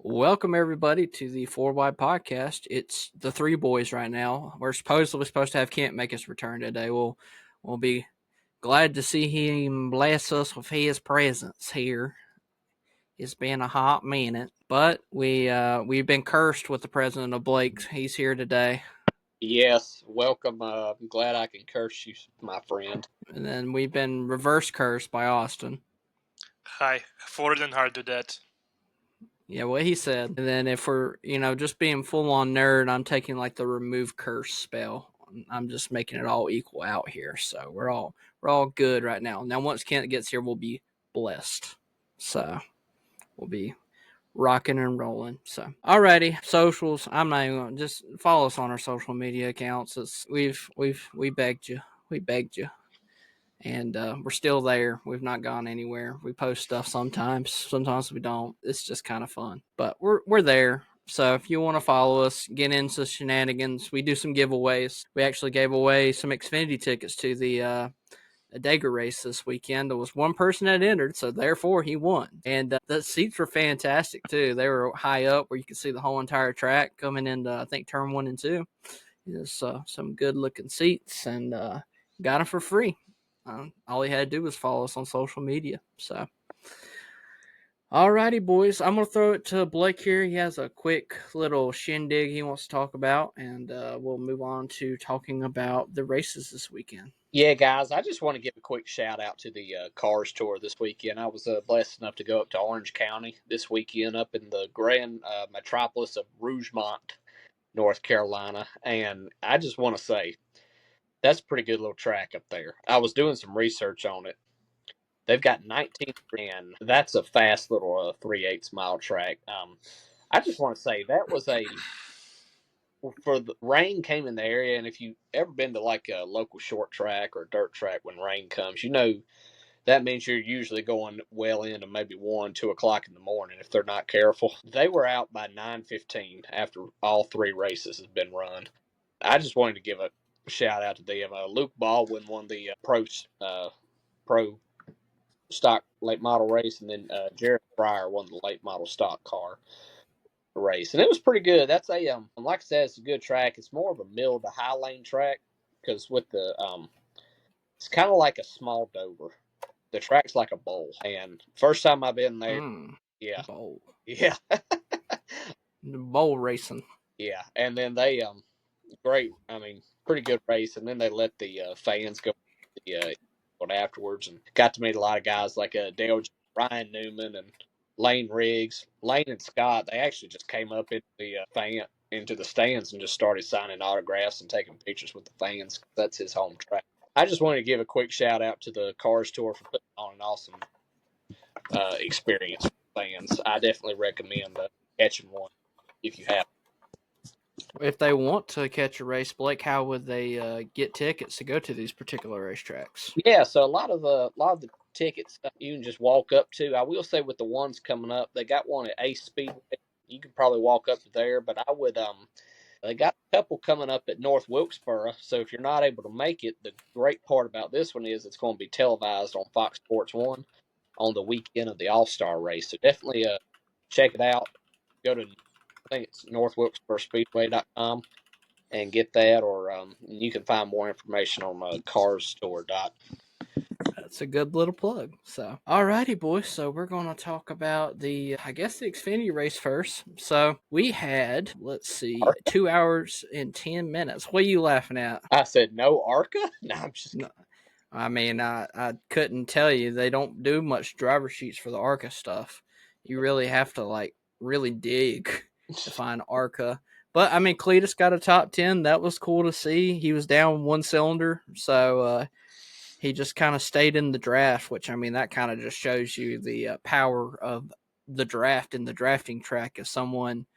Welcome everybody to the 4Y podcast. It's the three boys right now. We're supposed to have Kent make his return today. We'll be glad to see him bless us with his presence here. It's been a hot minute, but we've been cursed with the president of Blake. He's here today. Yes, welcome. I'm glad I can curse you, my friend. And then we've been reverse cursed by Austin. Hi, forward and hard to that. Yeah, what he said. And then if we're, just being full on nerd, I'm taking like the remove curse spell. I'm just making it all equal out here. So we're all good right now. Now once Kent gets here, we'll be blessed. So we'll be rocking and rolling. So alrighty, socials. I'm not even gonna just follow us on our social media accounts. We begged you. We begged you. And we're still there. We've not gone anywhere. We post stuff sometimes we don't. It's just kind of fun, but we're there. So if you want to follow us, get into shenanigans. We do some giveaways. We actually gave away some Xfinity tickets to the Degas race this weekend. There was one person that entered, so therefore he won. And the seats were fantastic too. They were high up where you could see the whole entire track coming into, I think, turn 1 and 2. There's some good looking seats, and got them for free. All he had to do was follow us on social media. So, alrighty, boys. I'm going to throw it to Blake here. He has a quick little shindig he wants to talk about, and we'll move on to talking about the races this weekend. Yeah, guys, I just want to give a quick shout out to the Cars Tour this weekend. I was blessed enough to go up to Orange County this weekend up in the grand metropolis of Rougemont, North Carolina. And I just want to say, that's a pretty good little track up there. I was doing some research on it. They've got 19, and that's a fast little 3/8 mile track. I just want to say that was for the rain came in the area, and if you ever been to like a local short track or dirt track when rain comes, that means you're usually going well into maybe 1, 2 o'clock in the morning if they're not careful. They were out by 9:15 after all three races has been run. I just wanted to give a shout out to them. Luke Baldwin won the pro stock late model race, and then Jared Fryer won the late model stock car race, and it was pretty good. That's like I said, it's a good track. It's more of a middle to high lane track because with the it's kind of like a small Dover. The track's like a bowl, and first time I've been there, yeah, bowl, yeah, bowl racing, yeah, and then they great, pretty good race, and then they let the fans go afterwards, and got to meet a lot of guys like Dale, Ryan Newman, and Lane Riggs. Lane and Scott, they actually just came up into the stands and just started signing autographs and taking pictures with the fans. That's his home track. I just wanted to give a quick shout out to the Cars Tour for putting on an awesome experience for fans. I definitely recommend catching one if you have. If they want to catch a race, Blake, how would they get tickets to go to these particular racetracks? Yeah, so a lot of the tickets you can just walk up to. I will say with the ones coming up, they got one at Ace Speedway. You can probably walk up to there, but I would they got a couple coming up at North Wilkesboro. So if you're not able to make it, the great part about this one is it's going to be televised on Fox Sports 1 on the weekend of the All-Star race. So definitely check it out. Go to, I think it's northwilkesborospeedway.com and get that, or you can find more information on carstour.com. That's a good little plug. So, alrighty, boys. So we're going to talk about the Xfinity race first. So we had, 2 hours and 10 minutes. What are you laughing at? I said no ARCA? No, I'm just kidding. I mean, I couldn't tell you. They don't do much driver sheets for the ARCA stuff. You really have to really dig to find ARCA. But I mean, Cletus got a top 10. That was cool to see. He was down one cylinder, so he just kind of stayed in the draft, which, I mean, that kind of just shows you the power of the draft and the drafting track if someone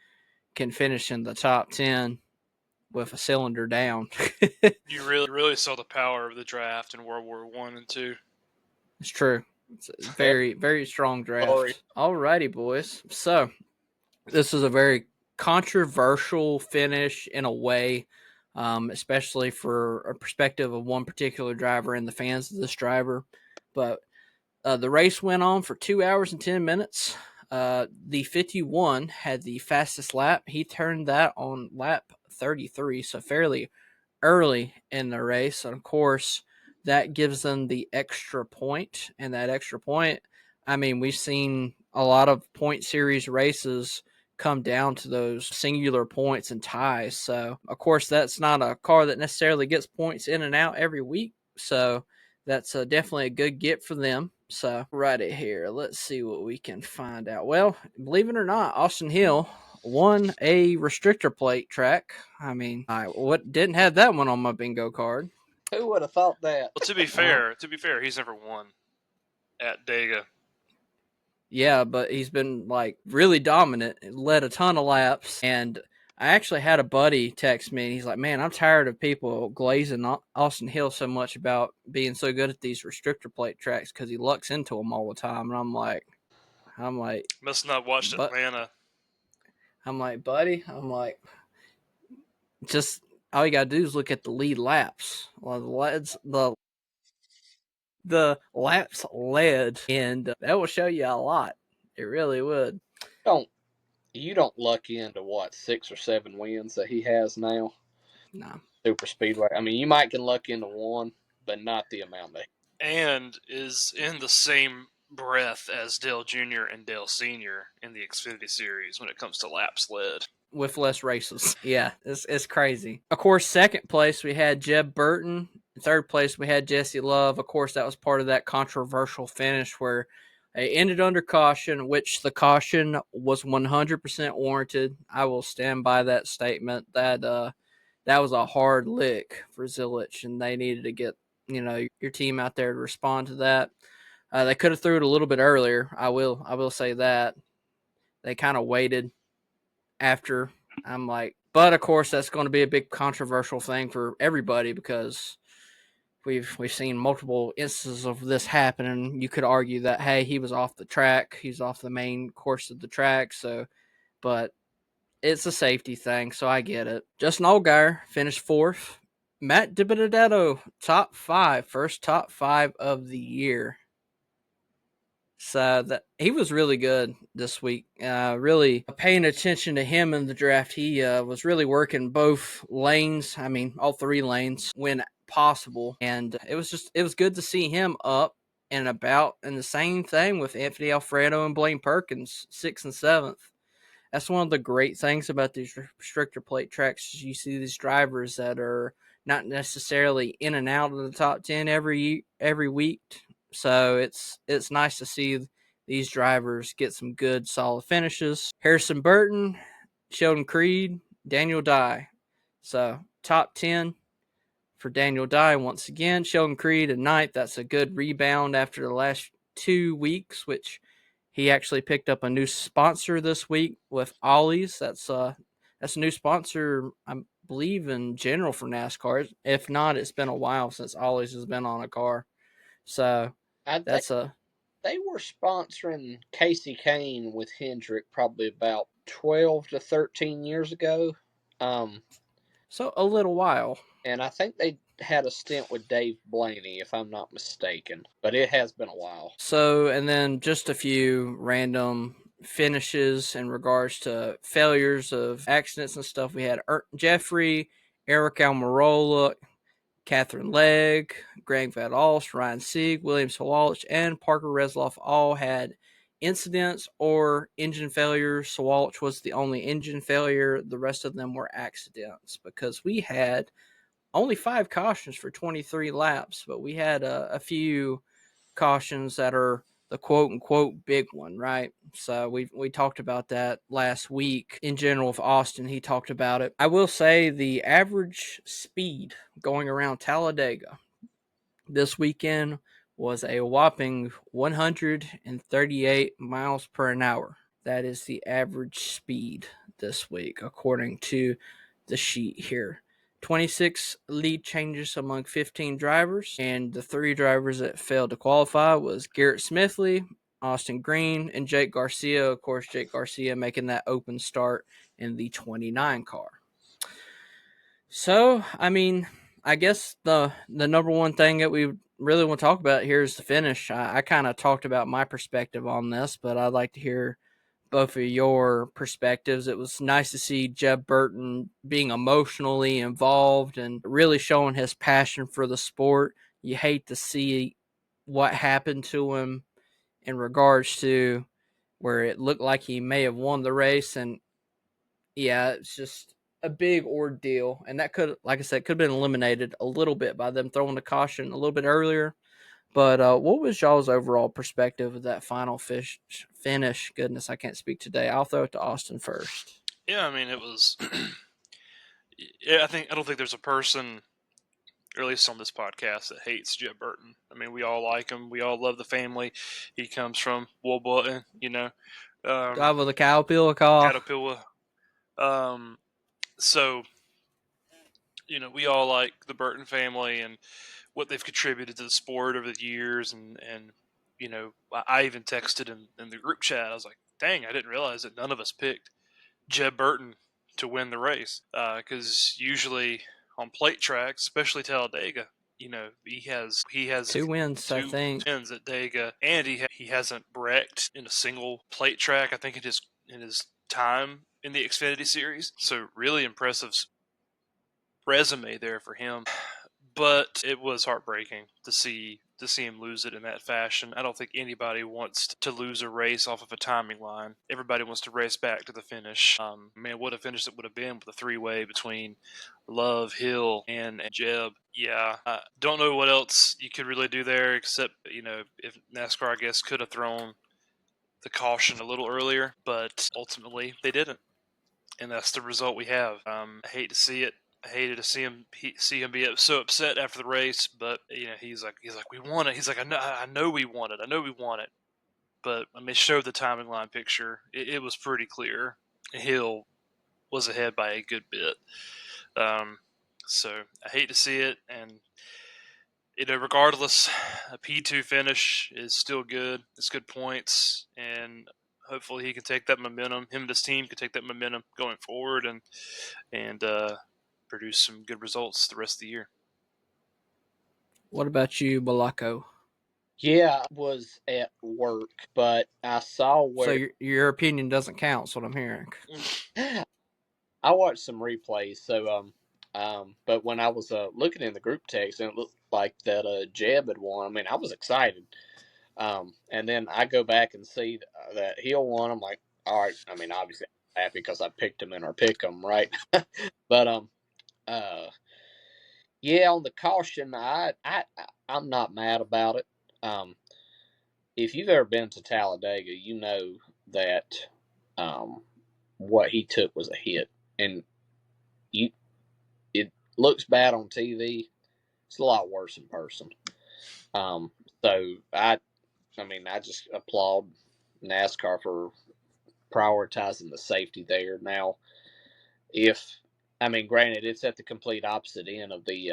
can finish in the top 10 with a cylinder down. You really saw the power of the draft in World War I and II. It's true. It's a very, very strong draft. Alrighty, boys. So this is a very controversial finish in a way, especially for a perspective of one particular driver and the fans of this driver. But the race went on for 2 hours and 10 minutes. The 51 had the fastest lap. He turned that on lap 33, so fairly early in the race. And of course, that gives them the extra point. And that extra point, I mean, we've seen a lot of point series races come down to those singular points and ties. So, of course, that's not a car that necessarily gets points in and out every week. So, that's definitely a good get for them. So, right here, let's see what we can find out. Well, believe it or not, Austin Hill won a restrictor plate track. I mean, I didn't have that one on my bingo card. Who would have thought that? Well, to be fair, he's never won at Degas. Yeah, but he's been like really dominant, led a ton of laps, and I actually had a buddy text me. And he's like, "Man, I'm tired of people glazing Austin Hill so much about being so good at these restrictor plate tracks because he lucks into them all the time." And I'm like, must not watched Atlanta. Buddy, just all you gotta do is look at the lead laps. Well, the laps led, and that will show you a lot. It really would. You don't luck into what 6 or 7 wins that he has now. No. Super Speedway. I mean, you might can luck into one, but not the amount that. And is in the same breath as Dale Jr. and Dale Sr. in the Xfinity Series when it comes to laps led. With less races. Yeah, it's crazy. Of course, second place, we had Jeb Burton. Third place, we had Jesse Love. Of course, that was part of that controversial finish where they ended under caution, which the caution was 100% warranted. I will stand by that statement. That was a hard lick for Zilich, and they needed to get your team out there to respond to that. They could have threw it a little bit earlier. I will say that. They kind of waited after. But of course that's going to be a big controversial thing for everybody because we've seen multiple instances of this happen, and you could argue that hey, he was off the track, he's off the main course of the track, but it's a safety thing, so I get it. Justin Allgaier finished 4th. Matt DiBenedetto, top 5, first top 5 of the year. So that he was really good this week. Really paying attention to him in the draft. He was really working both lanes. I mean, all 3 lanes when possible, and it was good to see him up and about. And the same thing with Anthony Alfredo and Blaine Perkins, 6th and 7th. That's one of the great things about these restrictor plate tracks. Is you see these drivers that are not necessarily in and out of the top 10 every week. So it's nice to see these drivers get some good, solid finishes. Harrison Burton, Sheldon Creed, Daniel Dye. So top 10 for Daniel Dye once again. Sheldon Creed at 9th. That's a good rebound after the last 2 weeks, which he actually picked up a new sponsor this week with Ollie's. That's a new sponsor, I believe, in general for NASCAR. If not, it's been a while since Ollie's has been on a car. So they were sponsoring Casey Kane with Hendrick probably about 12 to 13 years ago. So a little while. And I think they had a stint with Dave Blaney, if I'm not mistaken. But it has been a while. So, and then just a few random finishes in regards to failures of accidents and stuff. We had Jeffrey, Eric Almirola, Catherine Legg, Greg Van Alst, Ryan Sieg, William Sawalich, and Parker Resloff all had incidents or engine failures. Sawalich was the only engine failure. The rest of them were accidents because we had only 5 cautions for 23 laps, but we had a few cautions that are the quote-unquote big one, right? So we talked about that last week. In general, with Austin, he talked about it. I will say the average speed going around Talladega this weekend was a whopping 138 miles per hour. That is the average speed this week, according to the sheet here. 26 lead changes among 15 drivers, and the 3 drivers that failed to qualify was Garrett Smithley, Austin Green, and Jake Garcia. Of course, Jake Garcia making that open start in the 29 car. So, I mean, I guess the number one thing that we really want to talk about here is the finish. I kind of talked about my perspective on this, but I'd like to hear both of your perspectives. It was nice to see Jeb Burton being emotionally involved and really showing his passion for the sport. You hate to see what happened to him in regards to where it looked like he may have won the race. And yeah, it's just a big ordeal. And that could, like I said, could have been eliminated a little bit by them throwing the caution a little bit earlier. But what was y'all's overall perspective of that final finish? Goodness, I can't speak today. I'll throw it to Austin first. Yeah, I mean, it was. I don't think there's a person, or at least on this podcast, that hates Jeb Burton. I mean, we all like him. We all love the family. He comes from Woolbutton, God with a Caterpillar call. Caterpillar. So, we all like the Burton family and what they've contributed to the sport over the years. And I even texted in the group chat. I was like, dang, I didn't realize that none of us picked Jeb Burton to win the race. Because usually on plate tracks, especially Talladega, he has 2 wins, I think. 2 wins at Dega, and he hasn't wrecked in a single plate track, I think, in his time in the Xfinity Series. So really impressive resume there for him. But it was heartbreaking to see him lose it in that fashion. I don't think anybody wants to lose a race off of a timing line. Everybody wants to race back to the finish. Man, what a finish it would have been with a 3-way between Love, Hill, and Jeb. Yeah, I don't know what else you could really do there, except, if NASCAR, I guess, could have thrown the caution a little earlier, but ultimately they didn't. And that's the result we have. I hate to see it. I hated to see him be so upset after the race, but he's like we won it. He's like, I know we won it. I know we won it. But I mean, show the timing line picture. It was pretty clear. Hill was ahead by a good bit. So I hate to see it, and regardless, a P2 finish is still good. It's good points, and hopefully he can take that momentum. Him and his team can take that momentum going forward, and produce some good results the rest of the year. What about you, Balako? Yeah, I was at work, but I saw where. So your opinion doesn't count, is what I'm hearing. I watched some replays, so but when I was looking in the group text and it looked like that Jeb had won, I mean, I was excited. And then I go back and see that Hill won. I'm like, all right. I mean, obviously I'm happy because I picked him in our pick 'em, right? But yeah, on the caution, I'm not mad about it. If you've ever been to Talladega, you know that what he took was a hit, and it looks bad on TV. It's a lot worse in person. So I just applaud NASCAR for prioritizing the safety there. Now, granted, it's at the complete opposite end of the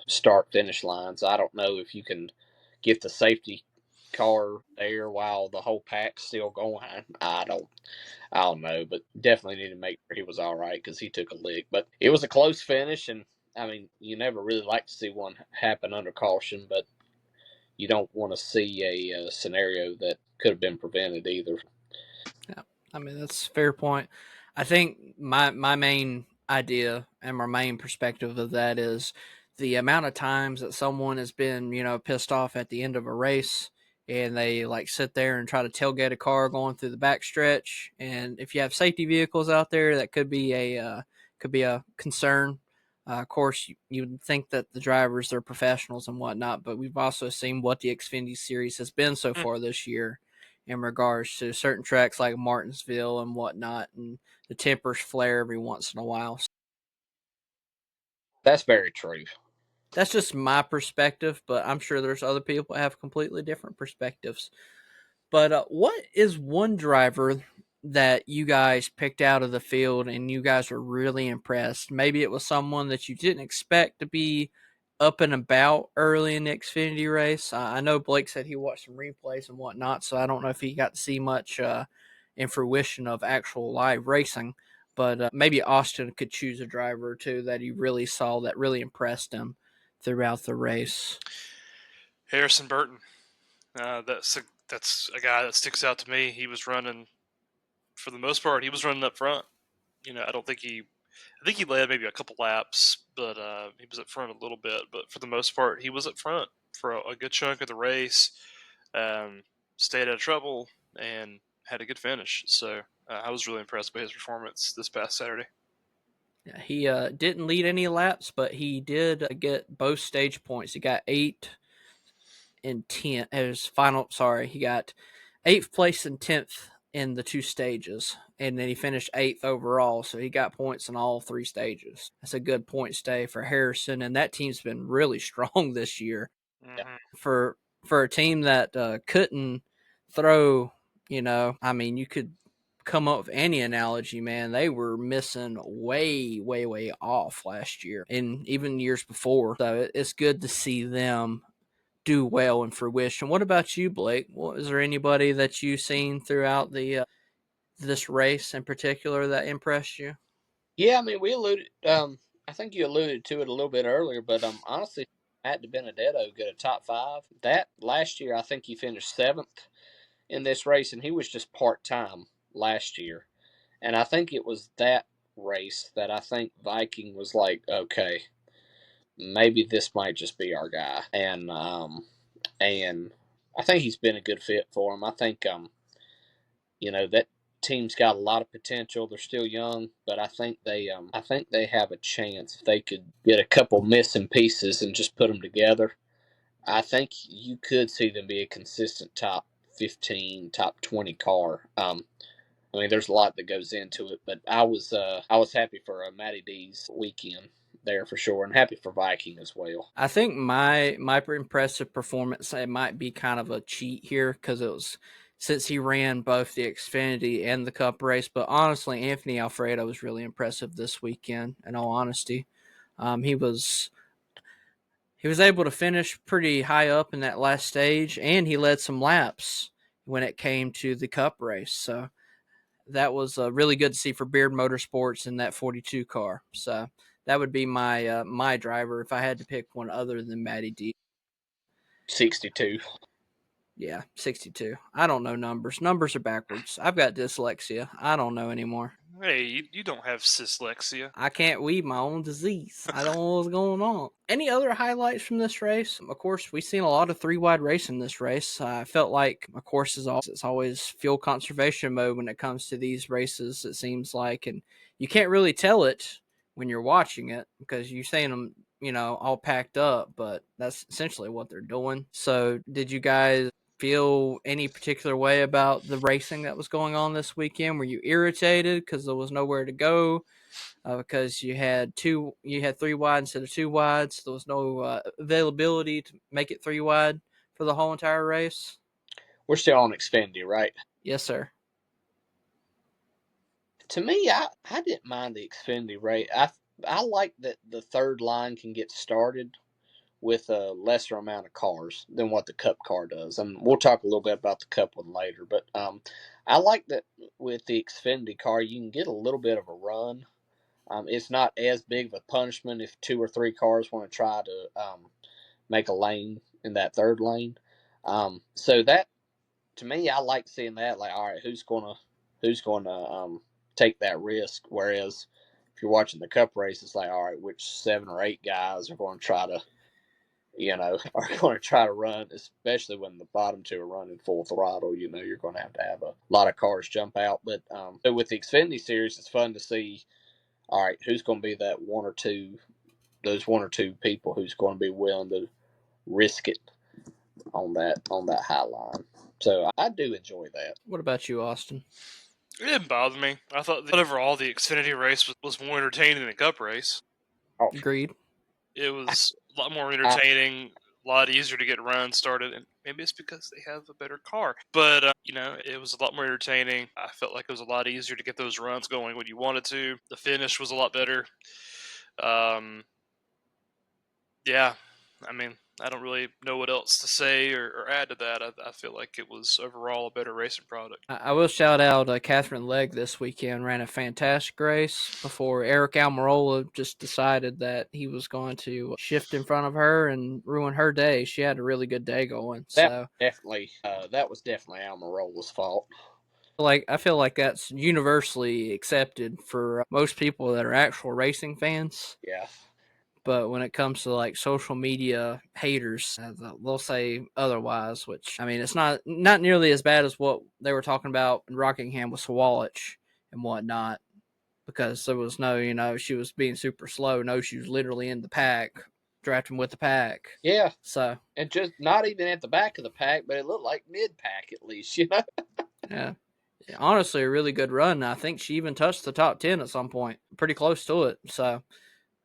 start finish lines. I don't know if you can get the safety car there while the whole pack's still going. I don't know, but definitely need to make sure he was all right because he took a lick. But it was a close finish, and I mean, you never really like to see one happen under caution, but you don't want to see a scenario that could have been prevented either. Yeah, I mean, that's a fair point. I think my main idea and my main perspective of that is the amount of times that someone has been, pissed off at the end of a race and they like sit there and try to tailgate a car going through the backstretch. And if you have safety vehicles out there, that could be a concern. Of course, you would think that the drivers are professionals and whatnot, but we've also seen what the Xfinity Series has been so far this year in regards to certain tracks like Martinsville and whatnot, and the tempers flare every once in a while. That's very true. That's just my perspective, but I'm sure there's other people that have completely different perspectives. But what is one driver that you guys picked out of the field and you guys were really impressed? Maybe it was someone that you didn't expect to be up and about early in the Xfinity race. I know Blake said he watched some replays and whatnot, so I don't know if he got to see much in fruition of actual live racing. But maybe Austin could choose a driver or two that he really saw that really impressed him throughout the race. Harrison Burton. that's a guy that sticks out to me. He was running, for the most part, he was running up front. I think he led maybe a couple laps, but he was up front a little bit. But for the most part, he was up front for a good chunk of the race. Stayed out of trouble and had a good finish. So I was really impressed by his performance this past Saturday. Yeah, he didn't lead any laps, but he did get both stage points. He got 8 and 10. He got 8th place and 10th in the 2 stages, and then he finished 8th overall, so he got points in all 3 stages. That's a good points day for Harrison, and that team's been really strong this year. Mm-hmm. For a team that couldn't throw, you could come up with any analogy, man. They were missing way, way, way off last year and even years before. So it's good to see them do well in fruition. What about you, Blake? Is there anybody that you've seen throughout the this race in particular that impressed you? Yeah, I mean, we alluded. I think you alluded to it a little bit earlier, but honestly, Matt DiBenedetto get a top 5. That last year, I think he finished 7th in this race, and he was just part time last year. And I think it was that race that I think Viking was like, okay, maybe this might just be our guy. And I think he's been a good fit for him. I think that team's got a lot of potential. They're still young, but I think they have a chance if they could get a couple missing pieces and just put them together. I think you could see them be a consistent top 15, top 20 car. I mean, there's a lot that goes into it, but I was happy for Matty D's weekend there for sure, and happy for Viking as well. I think my impressive performance, it might be kind of a cheat here because it was since he ran both the Xfinity and the Cup race. But honestly, Anthony Alfredo was really impressive this weekend. In all honesty, he was able to finish pretty high up in that last stage, and he led some laps when it came to the Cup race. So that was really good to see for Beard Motorsports in that 42 car. So that would be my my driver if I had to pick one other than Matty D. 62. Yeah, 62. I don't know numbers. Numbers are backwards. I've got dyslexia. I don't know anymore. Hey, you don't have dyslexia. I can't weed my own disease. I don't know what's going on. Any other highlights from this race? Of course, we've seen a lot of 3-wide racing this race. I felt like, of course, it's always fuel conservation mode when it comes to these races, it seems like. And you can't really tell it when you're watching it because you're seeing them, all packed up, but that's essentially what they're doing. So did you guys feel any particular way about the racing that was going on this weekend? Were you irritated because there was nowhere to go? Because you had 3 wide instead of 2 wide, so there was no availability to make it 3 wide for the whole entire race. We're still on Xfinity, right? Yes, sir. To me, I didn't mind the Xfinity rate. I like that the third line can get started with a lesser amount of cars than what the Cup car does. And we'll talk a little bit about the Cup one later. But I like that with the Xfinity car, you can get a little bit of a run. It's not as big of a punishment if 2 or 3 cars want to try to make a lane in that third lane. So that, to me, I like seeing that. Like, all right, who's gonna take that risk? Whereas if you're watching the Cup race, it's like, all right, which 7 or 8 guys are going to try to are going to try to run, especially when the bottom 2 are running full throttle. You're going to have a lot of cars jump out. But with the Xfinity Series, it's fun to see, all right, who's going to be that those 1 or 2 people who's going to be willing to risk it on that high line. So I do enjoy that. What about you, Austin? It didn't bother me. I thought that overall the Xfinity race was more entertaining than the Cup race. Oh, Agreed. It was a lot more entertaining, a lot easier to get runs started, and maybe it's because they have a better car. But it was a lot more entertaining. I felt like it was a lot easier to get those runs going when you wanted to. The finish was a lot better. Yeah, I mean, I don't really know what else to say or add to that. I feel like it was overall a better racing product. I will shout out Catherine Legg this weekend. Ran a fantastic race before Eric Almirola just decided that he was going to shift in front of her and ruin her day. She had a really good day going. So That was definitely Almirola's fault. I feel like that's universally accepted for most people that are actual racing fans. Yeah. But when it comes to like social media haters, they'll say otherwise. Which I mean, it's not nearly as bad as what they were talking about in Rockingham with Swalich and whatnot, because there was no, she was being super slow. No, she was literally in the pack, drafting with the pack. Yeah. So and just not even at the back of the pack, but it looked like mid pack at least. yeah. Honestly, a really good run. I think she even touched the top 10 at some point, pretty close to it. So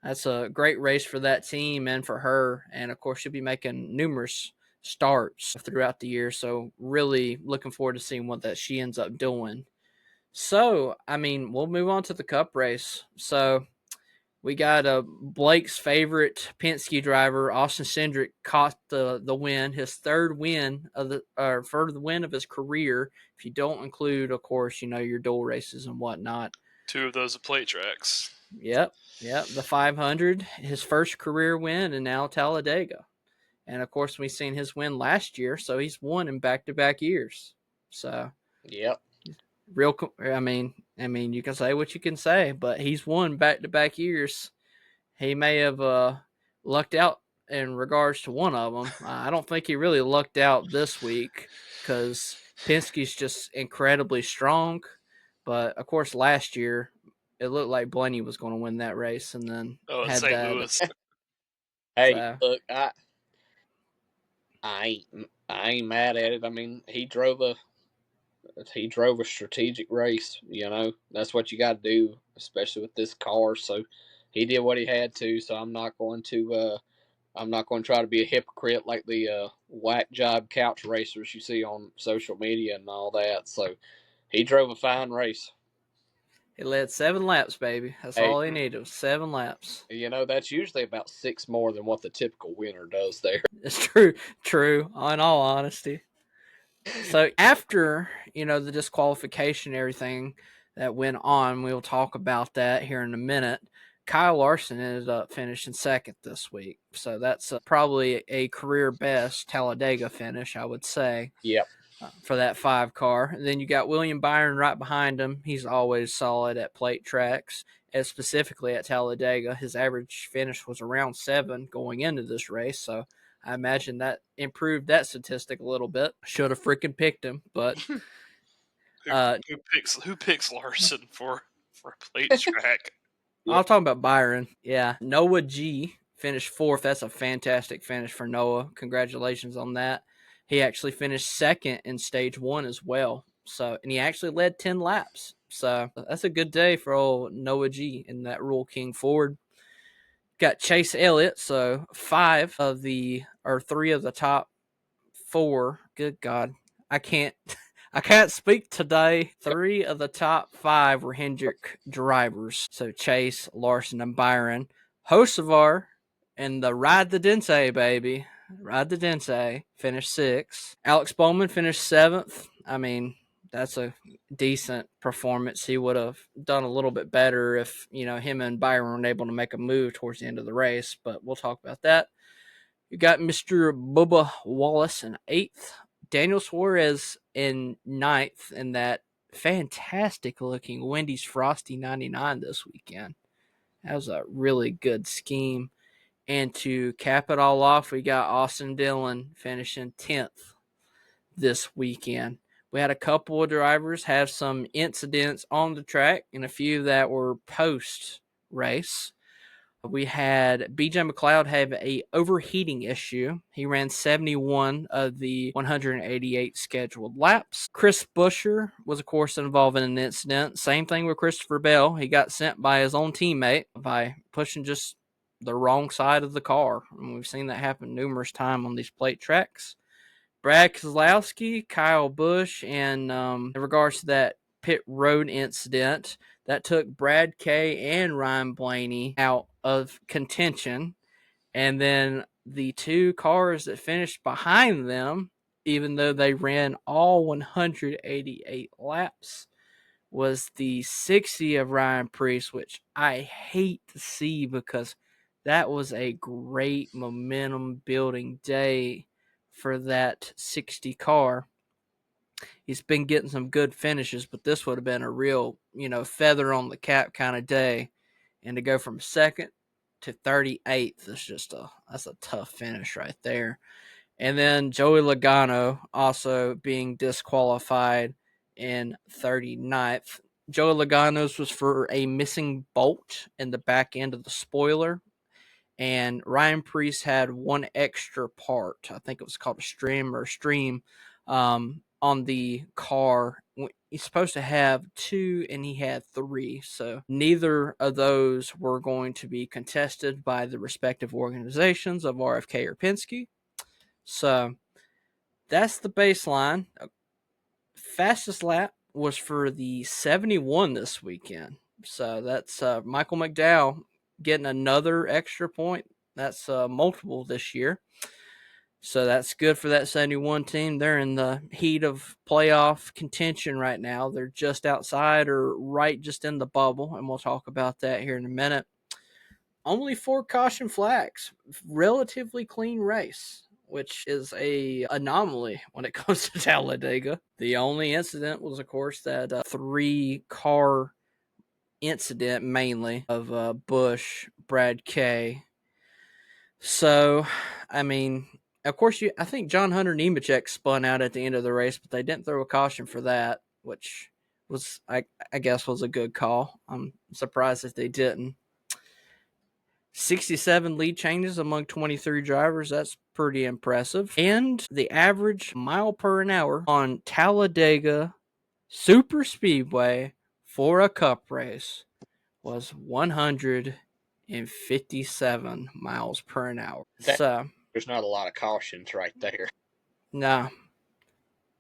that's a great race for that team and for her. And of course, she'll be making numerous starts throughout the year. So really looking forward to seeing what that she ends up doing. So, I mean, we'll move on to the Cup race. So we got Blake's favorite Penske driver, Austin Cindric, caught the win, his third win of the win of his career. If you don't include, of course, your dual races and whatnot. 2 of those are plate tracks. Yep. The 500, his first career win, and now Talladega. And of course, we've seen his win last year, so he's won in back-to-back years. So, yep. I mean, you can say what you can say, but he's won back-to-back years. He may have lucked out in regards to one of them. I don't think he really lucked out this week because Penske's just incredibly strong. But of course, last year it looked like Blaney was going to win that race, and then had St. that. Louis. Hey, look, I ain't mad at it. I mean, he drove a strategic race. That's what you got to do, especially with this car. So he did what he had to. So I'm not going to try to be a hypocrite like the whack job couch racers you see on social media and all that. So he drove a fine race. He led 7 laps, baby. That's all he needed was 7 laps. That's usually about 6 more than what the typical winner does there. It's true, in all honesty. So after, the disqualification and everything that went on, we'll talk about that here in a minute. Kyle Larson ended up finishing second this week. So that's probably a career best Talladega finish, I would say. Yep. For that 5 car. And then you got William Byron right behind him. He's always solid at plate tracks, and specifically at Talladega. His average finish was around 7 going into this race, so I imagine that improved that statistic a little bit. Should have freaking picked him, but who picks Larson for a plate track? I'll talk about Byron. Yeah, Noah G finished 4th. That's a fantastic finish for Noah. Congratulations on that. He actually finished second in stage 1 as well. So, and he actually led 10 laps. So that's a good day for old Noah G in that Rule King Ford. Got Chase Elliott. So 3 of the top 4. Good God, I can't speak today. 3 of the top 5 were Hendrick drivers. So Chase, Larson, and Byron. Hocevar and the Ride the Dente, baby. Ride the Dente finished 6th. Alex Bowman finished 7th. I mean, that's a decent performance. He would have done a little bit better if, him and Byron were able to make a move towards the end of the race, but we'll talk about that. You got Mr. Bubba Wallace in 8th. Daniel Suarez in 9th in that fantastic-looking Wendy's Frosty 99 this weekend. That was a really good scheme. And to cap it all off, we got Austin Dillon finishing 10th this weekend. We had a couple of drivers have some incidents on the track and a few that were post-race. We had BJ McLeod have a overheating issue. He ran 71 of the 188 scheduled laps. Chris Buescher was, of course, involved in an incident. Same thing with Christopher Bell. He got sent by his own teammate by pushing just the wrong side of the car. And we've seen that happen numerous times on these plate tracks. Brad Keselowski, Kyle Busch, and in regards to that pit road incident, that took Brad Kay and Ryan Blaney out of contention. And then the two cars that finished behind them, even though they ran all 188 laps, was the 60 of Ryan Preece, which I hate to see because that was a great momentum building day for that 60 car. He's been getting some good finishes, but this would have been a real, feather on the cap kind of day. And to go from second to 38th is that's a tough finish right there. And then Joey Logano also being disqualified in 39th. Joey Logano's was for a missing bolt in the back end of the spoiler. And Ryan Preece had one extra part. I think it was called a stream on the car. He's supposed to have 2 and he had 3. So neither of those were going to be contested by the respective organizations of RFK or Penske. So that's the baseline. Fastest lap was for the 71 this weekend. So that's Michael McDowell getting another extra point. That's multiple this year. So that's good for that 71 team. They're in the heat of playoff contention right now. They're just outside or right just in the bubble, and we'll talk about that here in a minute. Only 4 caution flags. Relatively clean race, which is a anomaly when it comes to Talladega. The only incident was, of course, that 3-car incident, mainly, of Busch, Brad Kay. So, I mean, of course, I think John Hunter Nemechek spun out at the end of the race, but they didn't throw a caution for that, which was, I guess, was a good call. I'm surprised that they didn't. 67 lead changes among 23 drivers. That's pretty impressive. And the average mile per an hour on Talladega Superspeedway for a cup race was 157 miles per an hour. So there's not a lot of cautions right there. No.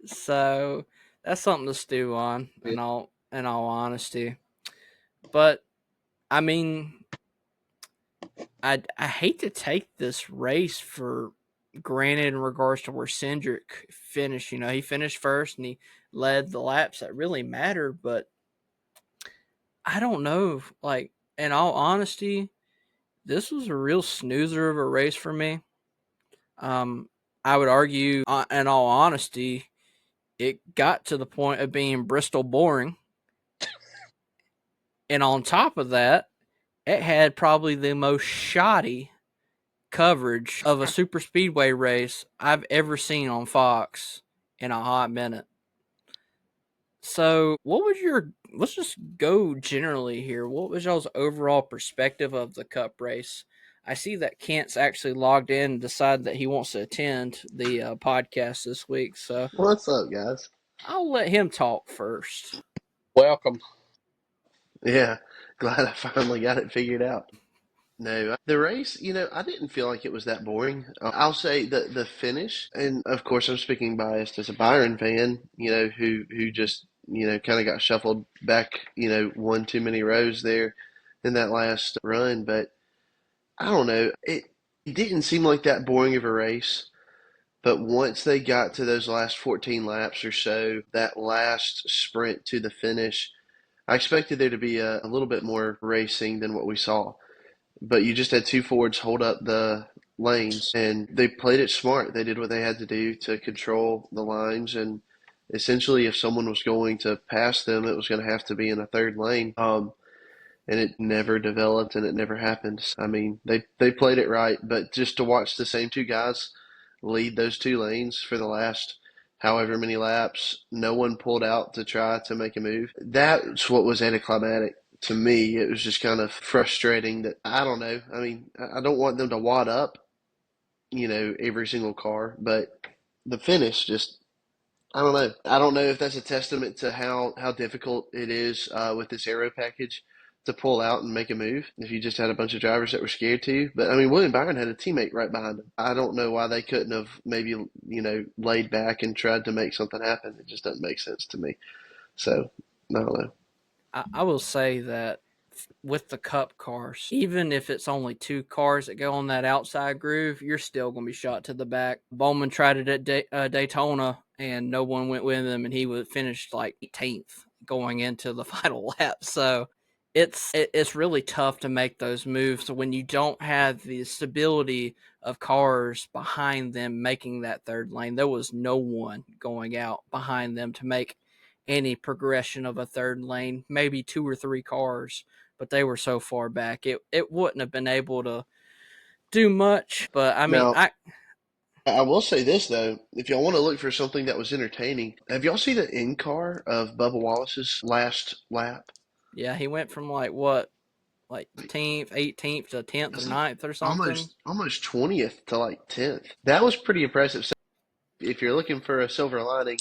So that's something to stew on in all honesty. But I mean, I hate to take this race for granted in regards to where Cindric finished. He finished first and he led the laps that really mattered, but I don't know. Like, in all honesty, this was a real snoozer of a race for me. I would argue, in all honesty, it got to the point of being Bristol boring. And on top of that, it had probably the most shoddy coverage of a super speedway race I've ever seen on Fox in a hot minute. So let's just go generally here. What was y'all's overall perspective of the Cup race? I see that Kent's actually logged in and decided that he wants to attend the podcast this week. So what's up, guys? I'll let him talk first. Welcome. Yeah, glad I finally got it figured out. No, the race, I didn't feel like it was that boring. I'll say the finish, and of course I'm speaking biased as a Byron fan, who just, kind of got shuffled back, one too many rows there in that last run. But I don't know, it didn't seem like that boring of a race. But once they got to those last 14 laps or so, that last sprint to the finish, I expected there to be a little bit more racing than what we saw. But you just had 2 Fords hold up the lanes, and they played it smart. They did what they had to do to control the lines, and essentially, if someone was going to pass them, it was going to have to be in a third lane. And it never developed, and it never happened. I mean, they played it right, but just to watch the same 2 guys lead those 2 lanes for the last however many laps, no one pulled out to try to make a move. That's what was anticlimactic to me. It was just kind of frustrating that, I don't know. I mean, I don't want them to wad up, every single car, but the finish just, I don't know. I don't know if that's a testament to how difficult it is with this aero package to pull out and make a move if you just had a bunch of drivers that were scared to. But, I mean, William Byron had a teammate right behind him. I don't know why they couldn't have maybe, laid back and tried to make something happen. It just doesn't make sense to me. So, I don't know. I will say that with the Cup cars, even if it's only 2 cars that go on that outside groove, you're still going to be shot to the back. Bowman tried it at Daytona, and no one went with him, and he was finished like 18th going into the final lap. So it's really tough to make those moves when you don't have the stability of cars behind them making that third lane. There was no one going out behind them to make any progression of a third lane, maybe 2 or 3 cars, but they were so far back. It wouldn't have been able to do much, but I mean, Now, I will say this though, if y'all want to look for something that was entertaining, have y'all seen the in car of Bubba Wallace's last lap? yeah, he went from like 10th, 18th to 10th or It's 9th or something. almost 20th to like 10th. That was pretty impressive. So if you're looking for a silver lining,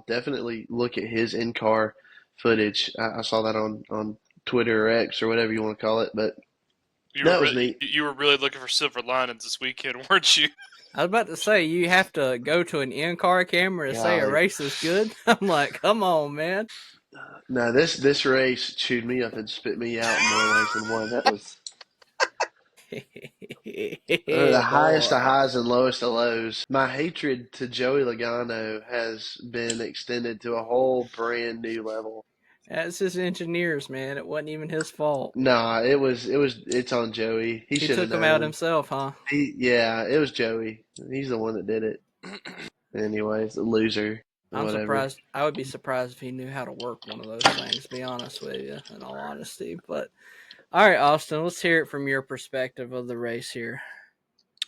definitely look at his in car footage. I saw that on Twitter or X or whatever you want to call it, but that was neat. You were really looking for silver linings this weekend, weren't you? I was about to say, you have to go to an in-car camera to say a Golly. race is good. I'm like, come on, man. No, this race chewed me up and spit me out in more ways than one. That was the highest of Boy, highs and lowest of lows. My hatred to Joey Logano has been extended to a whole brand new level. that's his engineers, man. It wasn't even his fault. Nah, it's on Joey. He He should have took him out known. himself, huh? Yeah, it was Joey. He's the one that did it. Anyways, a loser. I'm Whatever. surprised. I would be surprised if he knew how to work one of those things, to be honest with you, in all honesty. But, all right, Austin, let's hear it from your perspective of the race here.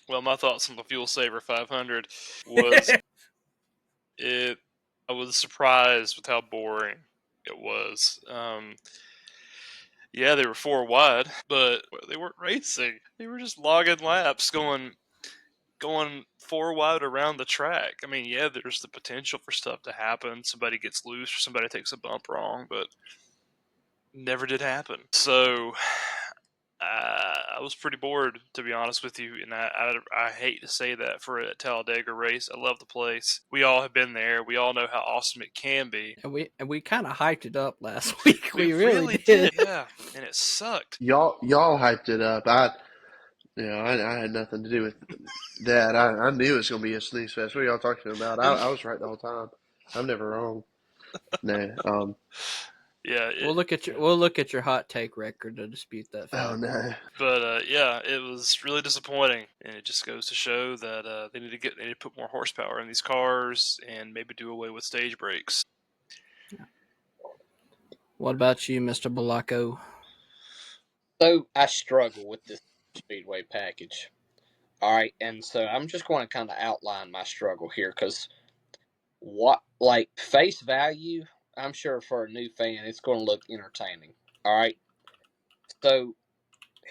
Well, my thoughts on the Fuel Saver 500 was I was surprised with how boring it was. Yeah, they were 4 wide, but they weren't racing. They were just logging laps, going 4 wide around the track. I mean, yeah, there's the potential for stuff to happen. Somebody gets loose or somebody takes a bump wrong, but never did happen. So I was pretty bored, to be honest with you, and I hate to say that for a Talladega race. I love the place. We all have been there. We all know how awesome it can be. And we kind of hyped it up last week. We really did, yeah, and it sucked. Y'all hyped it up. I had nothing to do with that. I knew it was gonna be a snooze fest. What are y'all talking about? I was right the whole time. I'm never wrong. No. Yeah, we'll look at your hot take record to dispute that fact. Oh no. But yeah, it was really disappointing, and it just goes to show that they need to put more horsepower in these cars and maybe do away with stage brakes. What about you, Mr. Balaco? So I struggle with this Speedway package. All right, and so I'm just going to kind of outline my struggle here because face value, I'm sure for a new fan, it's going to look entertaining. All right, so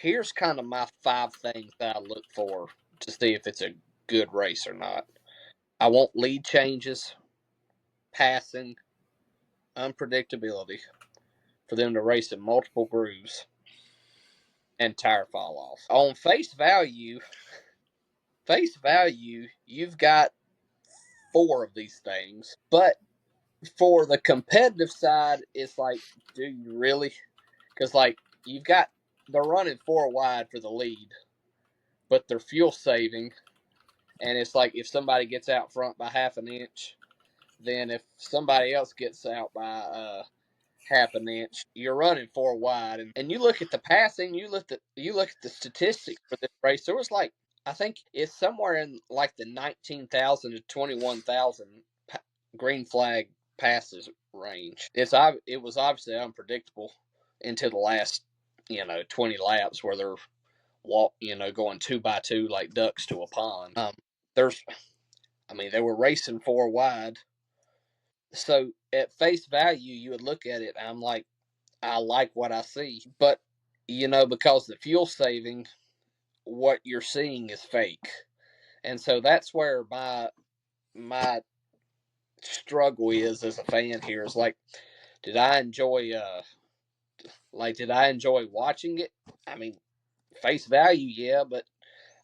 here's kind of my 5 things that I look for to see if it's a good race or not. I want lead changes, passing, unpredictability, for them to race in multiple grooves, and tire fall off. On face value, you've got 4 of these things, but for the competitive side, it's like, do you really? Because they're running 4 wide for the lead, but they're fuel saving, and it's like if somebody gets out front by half an inch, then if somebody else gets out by half an inch, you're running 4 wide. And you look at the passing, you look at the statistics for this race. There was I think it's somewhere in like the 19,000 to 21,000 green flag passes range. It was obviously unpredictable until the last 20 laps where they're going 2 by 2 like ducks to a pond. They were racing 4 wide. So at face value, you would look at it and I'm like, I like what I see. But, because the fuel saving, what you're seeing is fake. And so that's where my struggle is as a fan here is like, did I enjoy watching it? I mean, face value, yeah, but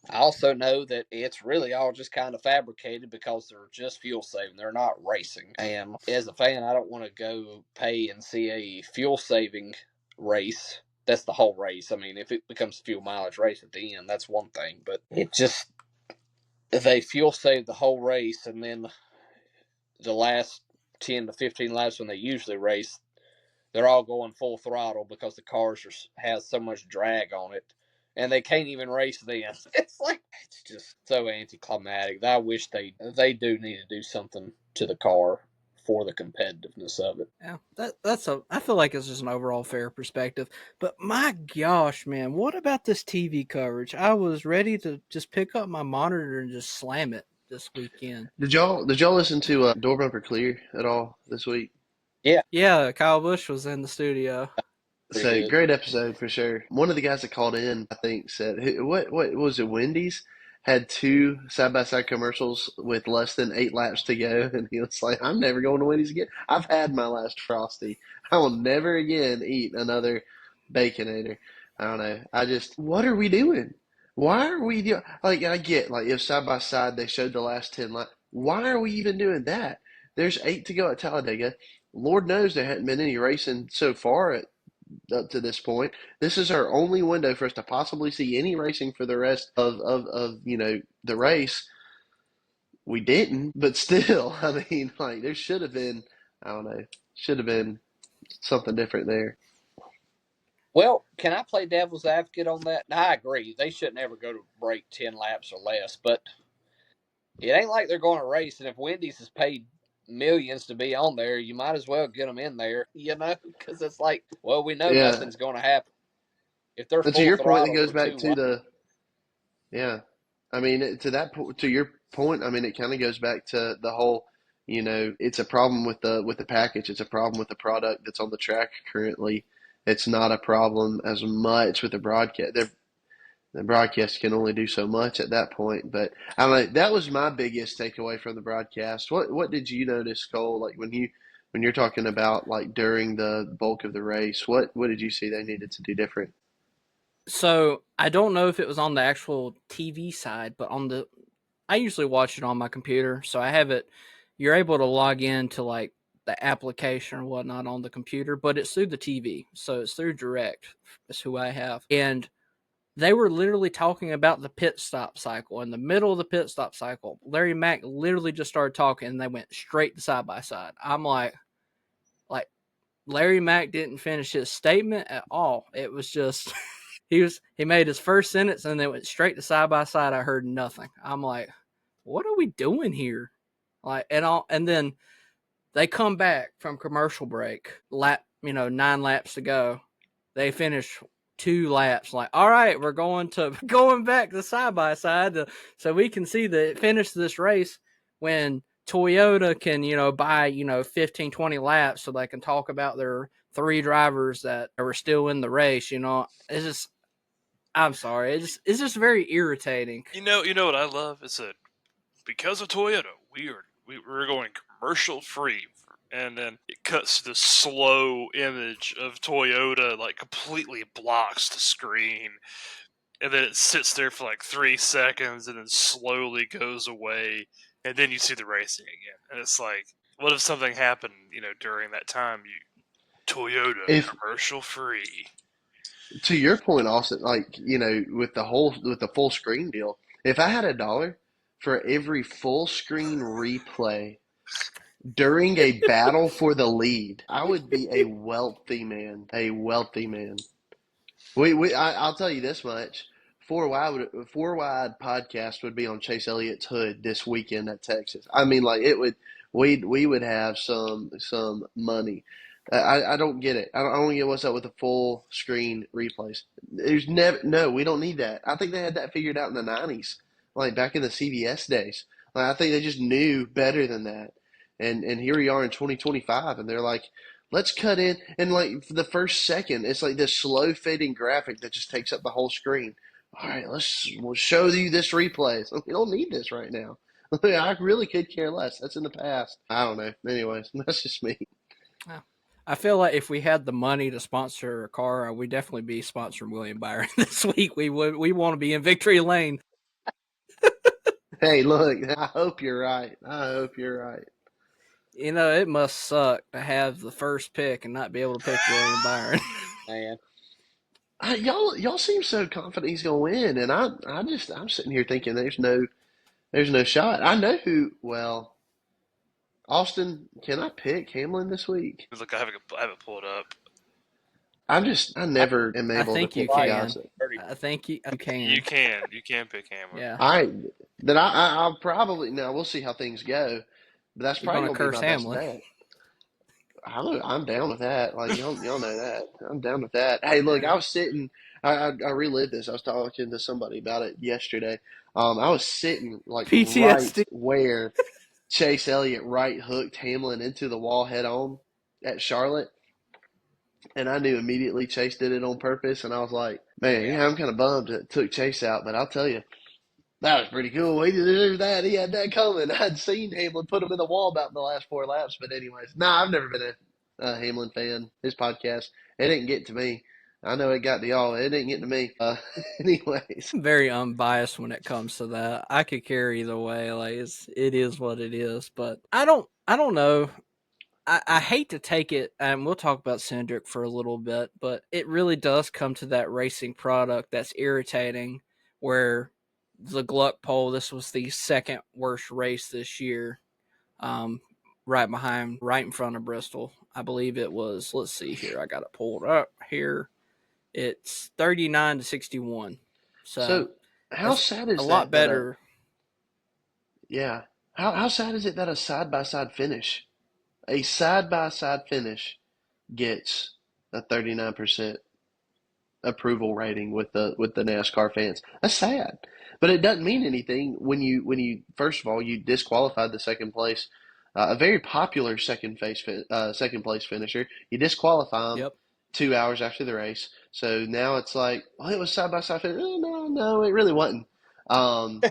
I also know that it's really all just kind of fabricated because they're just fuel saving. They're not racing. And as a fan, I don't want to go pay and see a fuel saving race that's the whole race. I mean, if it becomes a fuel mileage race at the end, that's one thing. But it just, they fuel save the whole race, and then the last 10 to 15 laps when they usually race, they're all going full throttle because the cars has so much drag on it, and they can't even race then. It's like, it's just so anticlimactic. I wish they do need to do something to the car for the competitiveness of it. Yeah, I feel like it's just an overall fair perspective. But my gosh, man, what about this TV coverage? I was ready to just pick up my monitor and just slam it this weekend. Did y'all listen to Door Bumper Clear at all this week? Yeah, Kyle Busch was in the studio. Pretty So good. great episode for sure. One of the guys that called in, I think, said, "What was it? Wendy's had 2 side-by-side commercials with less than 8 laps to go," and he was like, "I'm never going to Wendy's again. I've had my last Frosty. I will never again eat another Baconator." I don't know. What are we doing? Why are we doing? Like, I get, like, if side by side they showed the last 10 laps, why are we even doing that? There's 8 to go at Talladega. Lord knows there hadn't been any racing so far up to this point. This is our only window for us to possibly see any racing for the rest of the race. We didn't, but still, I mean, like, there should have been, I don't know, should have been something different there. Well, can I play devil's advocate on that? I agree. They shouldn't ever go to break 10 laps or less, but it ain't like they're going to race. And if Wendy's has paid millions to be on there, you might as well get them in there, because it's like, well, we know Yeah. nothing's going to happen. If they're And to full your point, it throttle goes for back 2 to laps. yeah. I mean, to your point, I mean, it kind of goes back to the whole, it's a problem with the package. It's a problem with the product that's on the track currently. It's not a problem as much with the broadcast. The broadcast can only do so much at that point. But I don't know, that was my biggest takeaway from the broadcast. What did you notice, Cole? Like when you're talking about like during the bulk of the race, what did you see they needed to do different? So I don't know if it was on the actual TV side, but I usually watch it on my computer, so I have it. You're able to log in to like the application or whatnot on the computer, but it's through the TV, so it's through Direct. Is who I have, and they were literally talking about the pit stop cycle. In the middle of the pit stop cycle, Larry Mack literally just started talking, and they went straight to side by side. I'm like Larry Mack didn't finish his statement at all. It was just he made his first sentence and then went straight to side by side. I heard nothing. I'm like, what are we doing here? And then they come back from commercial break, 9 laps to go. They finish 2 laps. Like, all right, we're going back to side by side so we can see the finish of this race when Toyota can, buy, 15, 20 laps so they can talk about their 3 drivers that were still in the race. It's just, I'm sorry. It's just very irritating. You know what I love is that because of Toyota, we're going commercial free, and then it cuts to the slow image of Toyota, like completely blocks the screen, and then it sits there for like 3 seconds, and then slowly goes away, and then you see the racing again, and it's like, what if something happened, during that time? Toyota If commercial free. To your point, Austin, like with the full screen deal, if I had $1 for every full screen replay during a battle for the lead, I would be a wealthy man. A wealthy man. I'll tell you this much: four wide podcast would be on Chase Elliott's hood this weekend at Texas. I mean, like it would. We would have some money. I don't get it. I don't get what's up with the full screen replays. There's never no. We don't need that. I think they had that figured out in the '90s, like back in the CBS days. Like I think they just knew better than that. And here we are in 2025, and they're like, let's cut in, and like for the first second, it's like this slow fading graphic that just takes up the whole screen. All right, we'll show you this replay. So we don't need this right now. I really could care less. That's in the past. I don't know. Anyways, that's just me. I feel like if we had the money to sponsor a car, we'd definitely be sponsoring William Byron this week. We want to be in victory lane. Hey, look, I hope you're right. I hope you're right. It must suck to have the first pick and not be able to pick William Byron. Man, Y'all seem so confident he's gonna win, and I'm sitting here thinking there's no shot. I know who. Well, Austin, can I pick Hamlin this week? Look, I haven't pulled up. I never am I able to think you pick the Right. can. gossip. I think you You can. can pick Hamlin. Yeah. All right, then I'll probably now we'll see how things go, but that's You're probably gonna gonna be curse my best Hamlin. bet. I'm down with that. Like y'all know that. I'm down with that. Hey, look, I was sitting. I relived this. I was talking to somebody about it yesterday. I was sitting like right PTSD. where Chase Elliott right hooked Hamlin into the wall head on at Charlotte, and I knew immediately Chase did it on purpose. And I was like, man, Yeah. yeah, I'm kind of bummed it took Chase out, but I'll tell you. That was pretty cool. He didn't do that. He had that coming. I'd seen Hamlin put him in the wall about in the last 4 laps. But anyways, I've never been a Hamlin fan. His podcast, it didn't get to me. I know it got to y'all. It didn't get to me. Anyways, I'm very unbiased when it comes to that. I could care either way. Like it is what it is. But I don't know. I hate to take it, and we'll talk about Cindric for a little bit, but it really does come to that racing product that's irritating. Where the Gluck poll, this was the second worst race this year, um, right in front of Bristol. I believe it was. Let's see here. I got it pulled up here. It's 39-61. So so how that's sad a is lot that a better. yeah? How sad is it that a side by side finish, a side by side finish, gets a 39% approval rating with the NASCAR fans. That's sad, but it doesn't mean anything when you first of all you disqualified the second place, a very popular second place finisher. You disqualify him Yep. 2 hours after the race, so now it's like, well, it was side by side finish. Oh, no, it really wasn't. Um,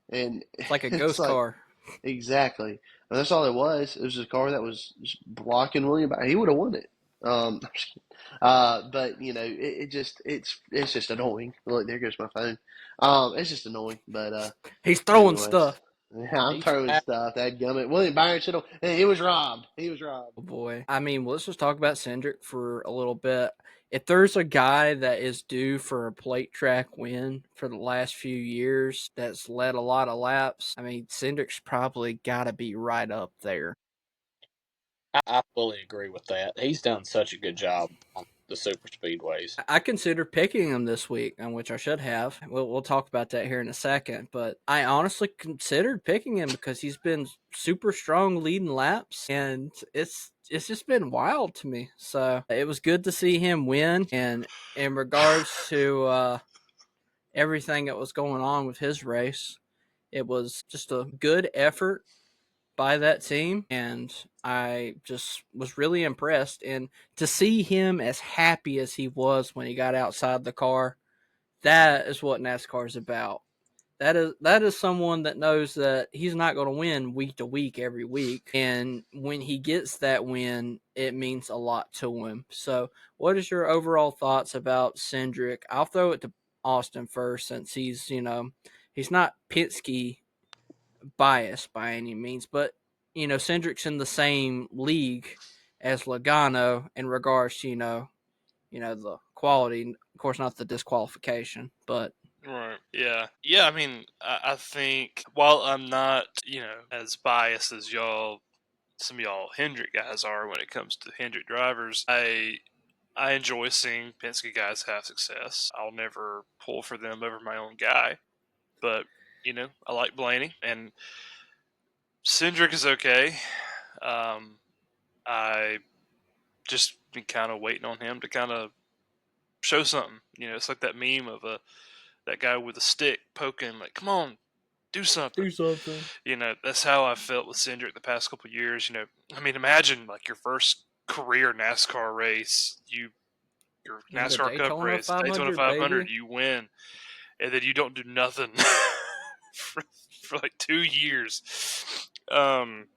and It's like a it's ghost like car. exactly. And that's all it was. It was a car that was just blocking William back. He would have won it. Um, but it's just annoying. Look, there goes my phone. It's just annoying. But He's throwing anyways, stuff. yeah, I'm He's throwing stuff. That gummit. William Byron should have. He was robbed. He was robbed. Oh boy. I mean, let's just talk about Cindric for a little bit. If there's a guy that is due for a plate track win for the last few years that's led a lot of laps, I mean, Cindric's probably got to be right up there. I fully agree with that. He's done such a good job on the super speedways. I considered picking him this week, on which I should have. We'll talk about that here in a second. But I honestly considered picking him because he's been super strong leading laps, and it's just been wild to me. So it was good to see him win. And in regards to everything that was going on with his race, it was just a good effort by that team, and I just was really impressed. And to see him as happy as he was when he got outside the car, that is what NASCAR is about. That is someone that knows that he's not going to win week to week every week, and when he gets that win, it means a lot to him. So, what is your overall thoughts about Cindric? I'll throw it to Austin first, since he's not Penske biased by any means, but Cindric's in the same league as Logano in regards to the quality. Of course, not the disqualification, but Right. Yeah. Yeah. I mean, I think while I'm not, as biased as some of y'all Hendrick guys are when it comes to Hendrick drivers, I enjoy seeing Penske guys have success. I'll never pull for them over my own guy, but I like Blaney, and Cindric is okay. I just been kind of waiting on him to kind of show something. It's like that meme of that guy with a stick poking, like, come on, do something. do something. That's how I felt with Cindric the past couple of years. I mean, imagine like your first career NASCAR race, your Yeah, the NASCAR Cup Daytona race, Daytona 500, 500, baby. you win, and then you don't do nothing for, for like 2 years. Um,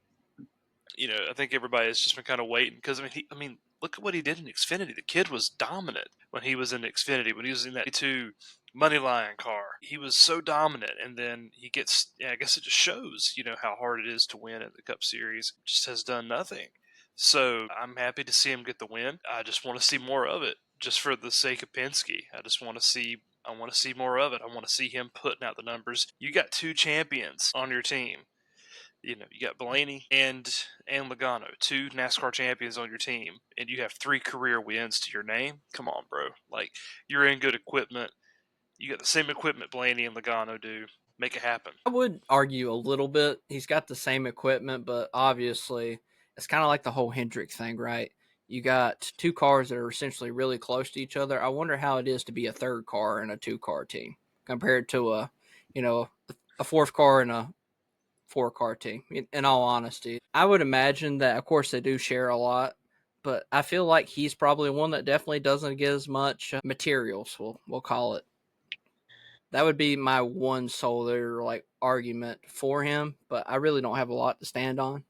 I think everybody has just been kind of waiting because I mean, look at what he did in Xfinity. The kid was dominant when he was in Xfinity. When he was in that two Moneyline car, he was so dominant. And then he gets, I guess it just shows, how hard it is to win at the Cup Series. Just has done nothing. So I'm happy to see him get the win. I just want to see more of it. just for the sake of Penske. I want to see more of it. I want to see him putting out the numbers. You got 2 champions on your team. You got Blaney and Logano, 2 NASCAR champions on your team, and you have 3 career wins to your name. Come on, bro. Like, you're in good equipment. You got the same equipment Blaney and Logano do. Make it happen. I would argue a little bit. He's got the same equipment, but obviously it's kind of like the whole Hendrick thing, right? You got 2 cars that are essentially really close to each other. I wonder how it is to be a 3rd car in a 2-car team compared to a 4th car in a 4-car team. In all honesty, I would imagine that, of course, they do share a lot, but I feel like he's probably one that definitely doesn't get as much materials. We'll call it. That would be my one solar argument for him, but I really don't have a lot to stand on.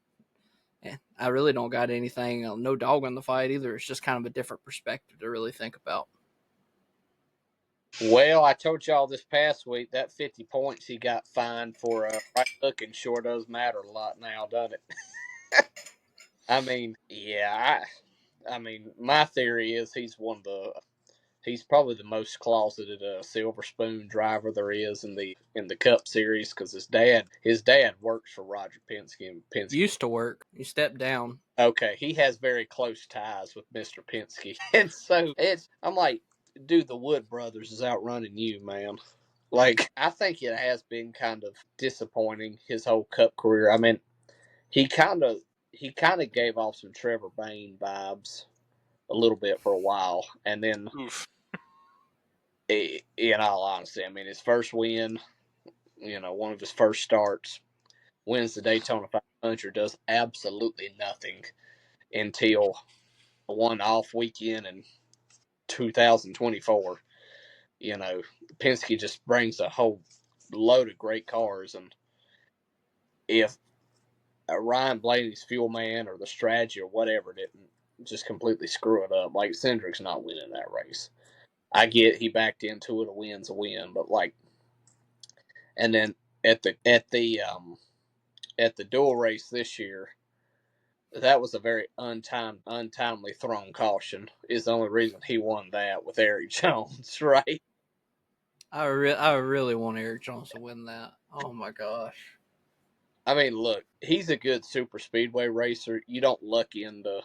And I really don't got anything, no dog in the fight either. It's just kind of a different perspective to really think about. Well, I told y'all this past week that 50 points he got fined for right looking sure does matter a lot now, doesn't it? I mean, yeah, I mean, my theory is he's probably the most closeted silver spoon driver there is in the Cup Series, because his dad works for Roger Penske, and Penske Used to work. He stepped down. Okay, he has very close ties with Mr. Penske, and so I'm like, dude, the Wood brothers is outrunning you, man. Like, I think it has been kind of disappointing his whole Cup career. I mean, he kind of gave off some Trevor Bayne vibes a little bit for a while, and then, Oof. in all honesty, I mean, his first win, one of his first starts, wins the Daytona 500, does absolutely nothing until one off weekend in 2024. Penske just brings a whole load of great cars, and if Ryan Blaney's fuel man or the strategy or whatever didn't just completely screw it up, like, Cindric's not winning that race. I get he backed into it, a win's a win, but and then at the dual race this year, that was a very untimely thrown caution. Is the only reason he won that with Eric Jones, right? I really want Eric Jones to win that. Oh my gosh. I mean, look, he's a good super speedway racer. You don't luck into,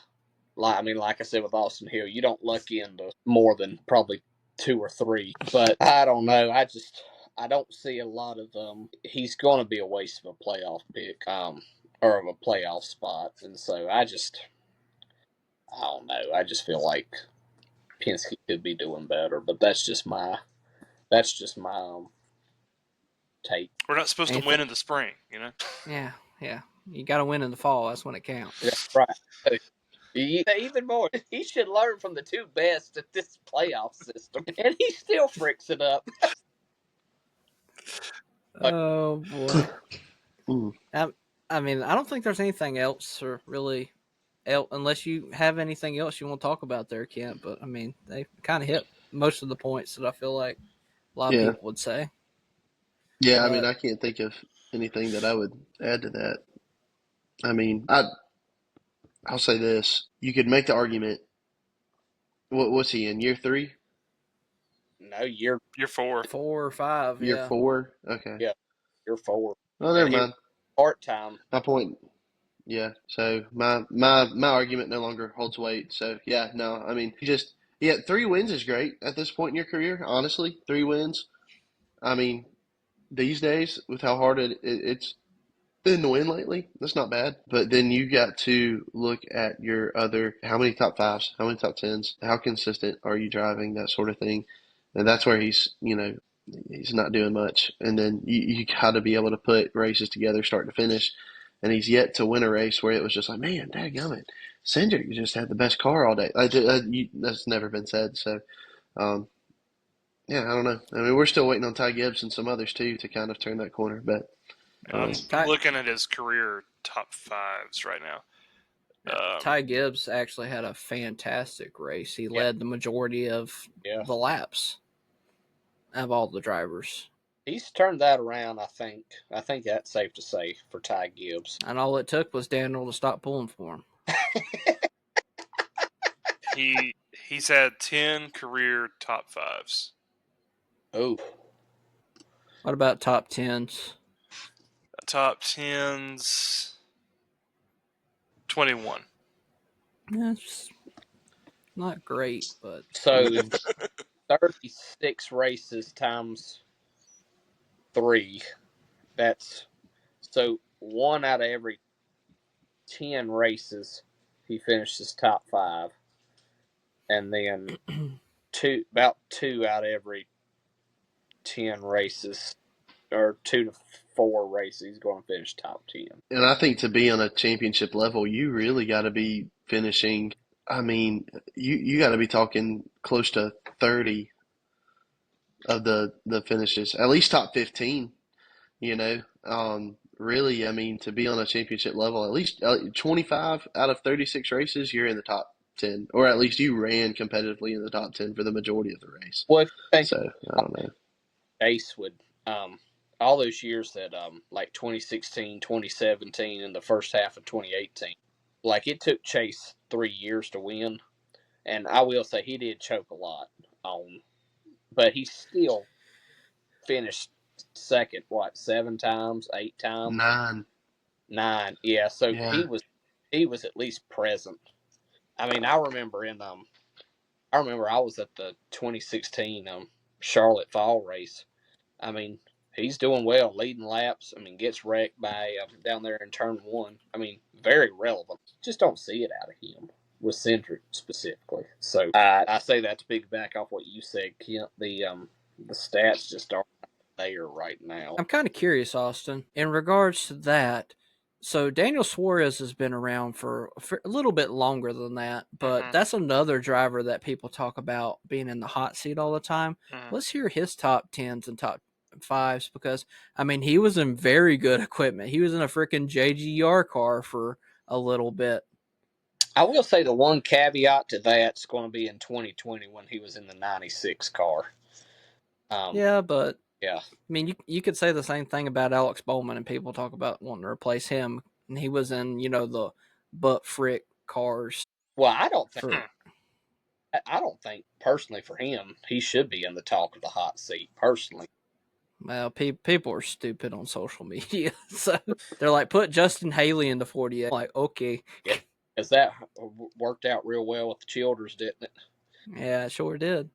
like I said with Austin Hill, you don't luck into more than probably 2 or 3. But I don't know. I don't see a lot of them. He's going to be a waste of a playoff pick, or of a playoff spot, and so I don't know. I just feel like Penske could be doing better, but that's just my take. We're not supposed to win in the spring, Yeah. You got to win in the fall. That's when it counts. That's right. Even more, he should learn from the 2 best at this playoff system, and he still freaks it up. Oh boy. Mm. I mean, I don't think there's anything else or really unless you have anything else you want to talk about there, Kent. But I mean, they kind of hit most of the points that I feel like a lot of Yeah. people would say. Yeah, I But mean, I can't think of anything that I would add to that. I mean, I'll say this: you could make the argument. What's he in year 3? No, year 4. 4 or 5, Year yeah. 4? Okay. Yeah. year 4. Oh, never And he was mind. part-time. My point. Yeah. So my argument no longer holds weight. So yeah, no. I mean, he 3 wins is great at this point in your career. Honestly, 3 wins. I mean, these days with how hard it's been to win lately, that's not bad. But then you got to look at your other, how many top 5s, how many top 10s, how consistent are you driving, that sort of thing. And that's where he's not doing much. And then you got to be able to put races together start to finish. And he's yet to win a race where it was just like, man, dadgummit, Cindric just had the best car all day. That's never been said. So, yeah, I don't know. I mean, we're still waiting on Ty Gibbs and some others too to kind of turn that corner. But I'm looking at his career top 5s right now. Ty Gibbs actually had a fantastic race. He led the majority of the laps of all the drivers. He's turned that around, I think. I think that's safe to say for Ty Gibbs. And all it took was Daniel to stop pulling for him. He's had 10 career top fives. Oh, What about top tens? Top 10s, 21. Yeah, it's just not great, but so 36 races times 3. That's so 1 out of every 10 races he finishes top 5, and then about 2 out of every 10 races, or 2 to 4 races, he's going to finish top 10. And I think to be on a championship level, you really got to be finishing. I mean, you got to be talking close to 30 of the finishes, at least top 15. You know, really, I mean, to be on a championship level, at least 25 out of 36 races, you're in the top 10, or at least you ran competitively in the top 10 for the majority of the race. Well, if you think So I don't know. Chase would, all those years that, like 2016, 2017, and the first half of 2018, like it took Chase 3 years to win. And I will say he did choke a lot on, but he still finished second, 7 times, 8 times, 9. 9. Yeah, so Yeah. he was at least present. I mean, I remember I was at the 2016 Charlotte Fall race. I mean, he's doing well, leading laps. I mean, gets wrecked by down there in turn 1. I mean, very relevant. Just don't see it out of him with Cindric specifically. So I say that to piggyback off what you said, Kent. The stats just aren't there right now. I'm kind of curious, Austin, in regards to that. So Daniel Suarez has been around for a little bit longer than that, but that's another driver that people talk about being in the hot seat all the time. Let's hear his top tens and top fives, because I mean he was in very good equipment. He was in a freaking JGR car for a little bit. I will say the one caveat to that's going to be in 2020 when he was in the 96 car. Yeah, but yeah. I mean, you could say the same thing about Alex Bowman, and people talk about wanting to replace him. And he was in, the butt frick cars. Well, I don't think personally for him he should be in the talk of the hot seat personally. Well, people are stupid on social media, so they're like, put Justin Haley into 48. Like, okay, Yeah, as that worked out real well with the Childers, didn't it? Yeah, it sure did.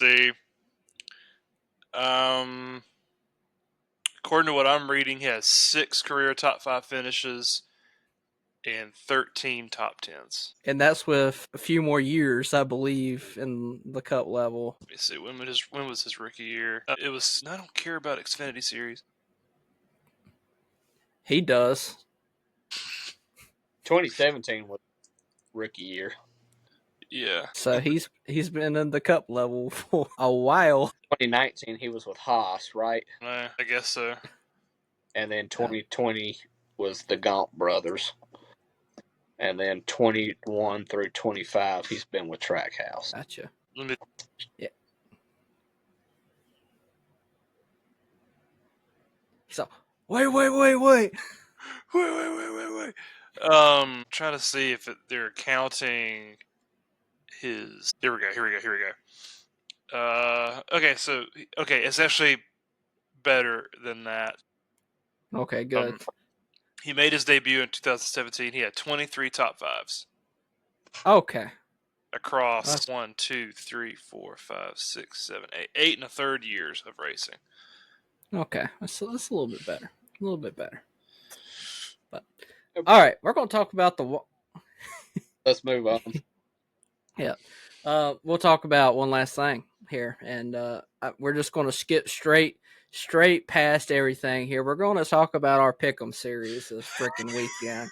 According to what I'm reading, he has 6 career top 5 finishes and 13 top 10s. And that's with a few more years, I believe, in the Cup level. Let me see. When was his rookie year? It was. I don't care about Xfinity Series. He does. 2017 was rookie year. Yeah. So he's been in the Cup level for a while. 2019 he was with Haas, right? I guess so. And then 2020 was the Gaunt brothers. And then 21 through 25 he's been with Trackhouse. Gotcha. Yeah. So wait. Trying to see if they're counting his. Here we go. Okay, it's actually better than that. Okay, good. He made his debut in 2017. He had 23 top 5s. Okay. Across 1, 2, 3, 4, 5, 6, 7, 8, 8 and a third years of racing. Okay, that's a little bit better. A little bit better. But all right, we're going to talk about the. Let's move on. Yeah. We'll talk about one last thing here, and we're just going to skip straight past everything here. We're going to talk about our Pick'em series this freaking weekend,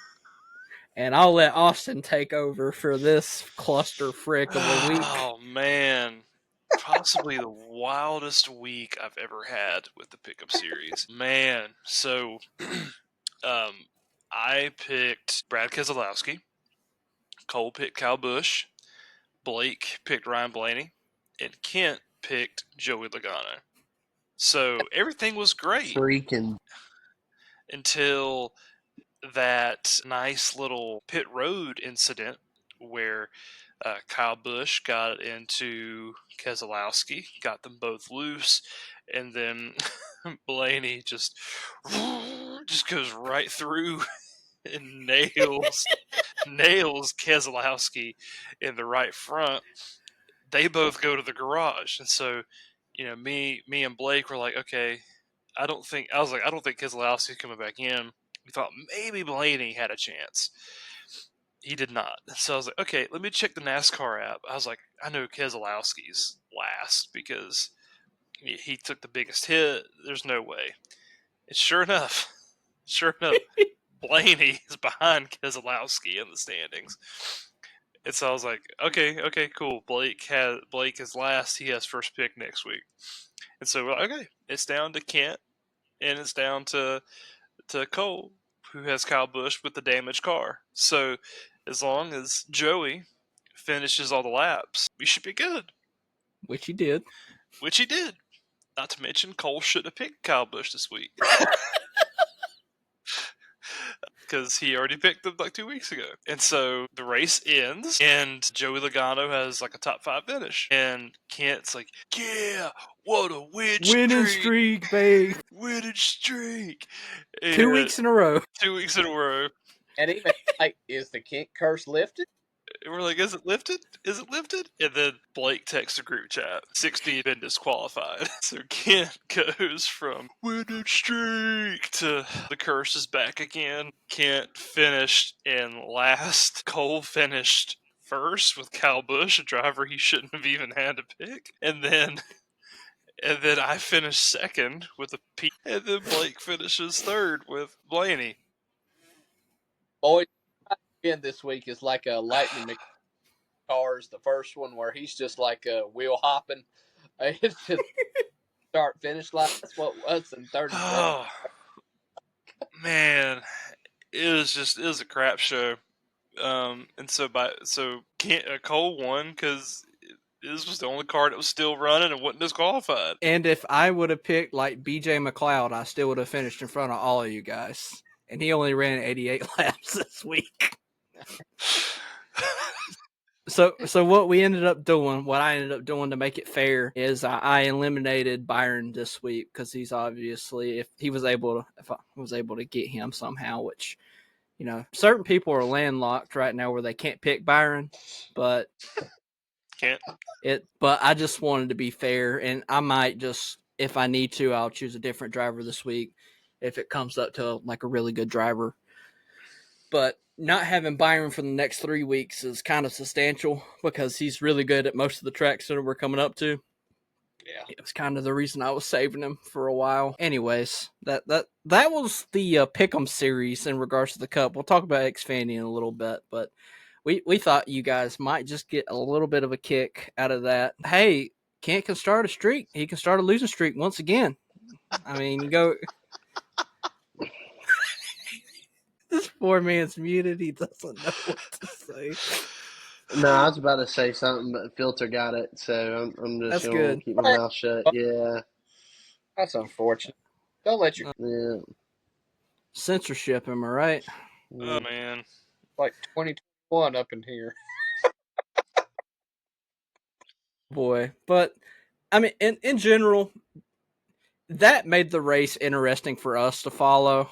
and I'll let Austin take over for this cluster frick of a week. Oh man, possibly the wildest week I've ever had with the Pick'em series. Man, so I picked Brad Keselowski, Cole picked Kyle Busch, Blake picked Ryan Blaney, and Kent picked Joey Logano. So everything was great. Freaking. Until that nice little pit road incident where Kyle Busch got into Keselowski, got them both loose, and then Blaney just goes right through and nails Keselowski in the right front. They both go to the garage, and so me and Blake were like, okay, I don't think Keselowski's coming back in. We thought maybe Blaney had a chance. He did not. So I was like, okay, let me check the NASCAR app. I was like, I know Keselowski's last because he took the biggest hit. There's no way. And sure enough, Blaney is behind Keselowski in the standings. And so I was like, okay, cool. Blake is last. He has first pick next week. And so we're like, okay, it's down to Kent and it's down to Cole, who has Kyle Busch with the damaged car. So as long as Joey finishes all the laps, we should be good. Which he did. Not to mention, Cole should have picked Kyle Busch this week. Because he already picked them like 2 weeks ago. And so the race ends, and Joey Logano has like a top 5 finish. And Kent's like, yeah, what a winning streak, babe. Winning streak. And 2 weeks in a row. 2 weeks in a row. And even like, is the Kent curse lifted? And we're like, is it lifted? Is it lifted? And then Blake texts the group chat, 60 been disqualified. So Kent goes from winning streak to the curse is back again. Kent finished in last. Cole finished first with Kyle Busch, a driver he shouldn't have even had to pick. And then I finished second with a P. And then Blake finishes third with Blaney. Boy, again this week is like a Lightning McCars, the first one where he's just like wheel hopping. It's just start finish line. That's what it was in 30 seconds. Oh, man, it was a crap show. And so Cole won because this was the only car that was still running and wasn't disqualified. And if I would have picked like BJ McLeod, I still would have finished in front of all of you guys. And he only ran 88 laps this week. So what I ended up doing to make it fair is I eliminated Byron this week because he's obviously if I was able to get him somehow, which certain people are landlocked right now where they can't pick Byron, but I just wanted to be fair, and I might just, if I need to, I'll choose a different driver this week if it comes up to like a really good driver. But not having Byron for the next 3 weeks is kind of substantial because he's really good at most of the tracks that we're coming up to. Yeah, it was kind of the reason I was saving him for a while. Anyways, that was the Pick'em series in regards to the Cup. We'll talk about Xfinity in a little bit, but we thought you guys might just get a little bit of a kick out of that. Hey, Kent can start a streak. He can start a losing streak once again. I mean, you go. This poor man's muted. He doesn't know what to say. No, I was about to say something, but Filter got it, so I'm just going to keep my mouth shut. Yeah. That's unfortunate. Don't let your censorship, am I right? Oh, man. Like 2021 up in here. Boy. But, I mean, in general, that made the race interesting for us to follow.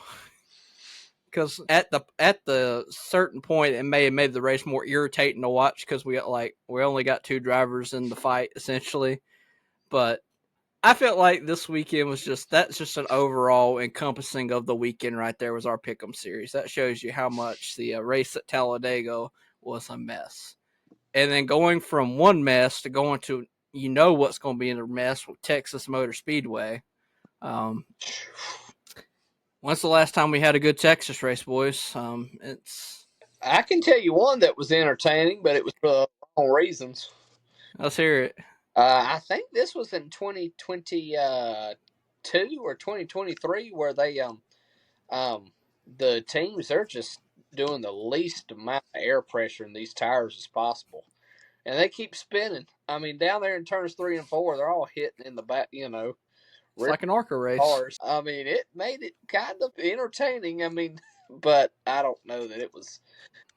Because at the certain point, it may have made the race more irritating to watch because we only got 2 drivers in the fight essentially. But I felt like this weekend was that's just an overall encompassing of the weekend right there was our Pick'em series. That shows you how much the race at Talladega was a mess. And then going from one mess to going to what's going to be in a mess with Texas Motor Speedway. When's the last time we had a good Texas race, boys? I can tell you one that was entertaining, but it was for the wrong reasons. Let's hear it. I think this was in 2022 or 2023 where they the teams, they're just doing the least amount of air pressure in these tires as possible. And they keep spinning. I mean, down there in turns 3 and 4, they're all hitting in the back, It's like an ARCA race. Cars. I mean, it made it kind of entertaining. I mean, but I don't know that it was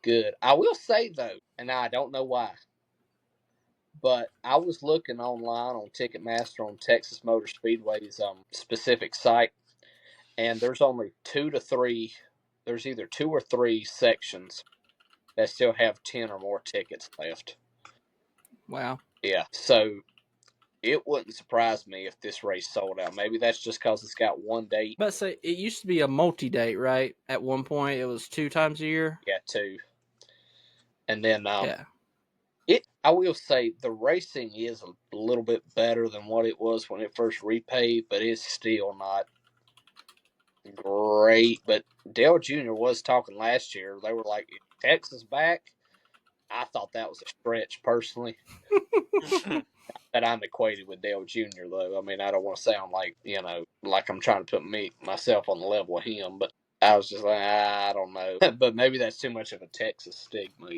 good. I will say, though, and I don't know why, But I was looking online on Ticketmaster on Texas Motor Speedway's specific site, and there's only 2 to 3. There's either 2 or 3 sections that still have 10 or more tickets left. Wow. Yeah, so it wouldn't surprise me if this race sold out. Maybe that's just because it's got one date. But say it used to be a multi-date, right? At one point, it was 2 times a year. Yeah, 2. And then Yeah. I will say the racing is a little bit better than what it was when it first repaved, but it's still not great. But Dale Jr. was talking last year. They were like, "Is Texas back?" I thought that was a stretch personally. That I'm equated with Dale Jr. though. I mean, I don't want to sound like, like I'm trying to put myself on the level of him, but I was just like, I don't know. But maybe that's too much of a Texas stigma,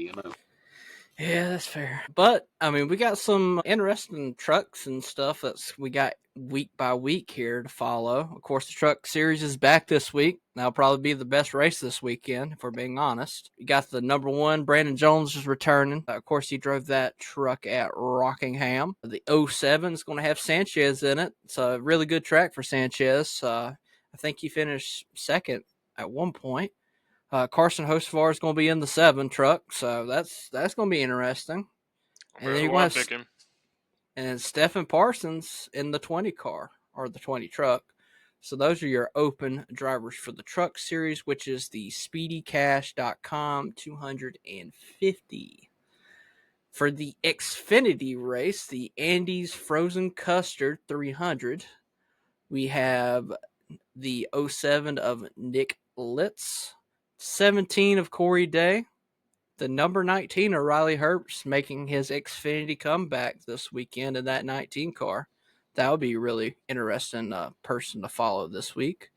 Yeah, that's fair. But I mean, we got some interesting trucks and stuff we got week by week here to follow. Of course, the Truck Series is back this week. That'll probably be the best race this weekend, if we're being honest. You got the number 1, Brandon Jones is returning. Of course, he drove that truck at Rockingham. The 07 is going to have Sanchez in it. It's a really good track for Sanchez. I think he finished second at one point. Carson Hocevar is going to be in the 7 truck, so that's going to be interesting. And then you're going to have and Stephen Parsons in the 20 car or the 20 truck. So those are your open drivers for the Truck Series, which is the SpeedyCash.com 250. For the Xfinity race, the Andes Frozen Custard 300, we have the 07 of Nick Litz, 17 of Corey Day, the number 19 of Riley Herbst making his Xfinity comeback this weekend in that 19 car. That would be a really interesting person to follow this week.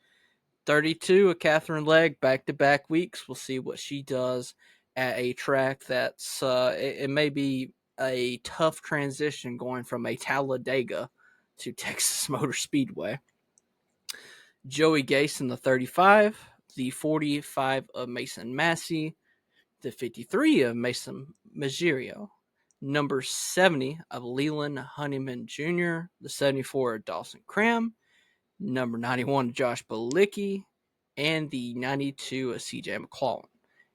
32 of Catherine Legg, back-to-back weeks. We'll see what she does at a track that's it may be a tough transition going from a Talladega to Texas Motor Speedway. Joey Gase in the 35, the 45 of Mason Massey, the 53 of Mason Maggio, number 70 of Leland Honeyman Jr., the 74 of Dawson Cram, number 91 of Josh Balicki, and the 92 of CJ McClellan.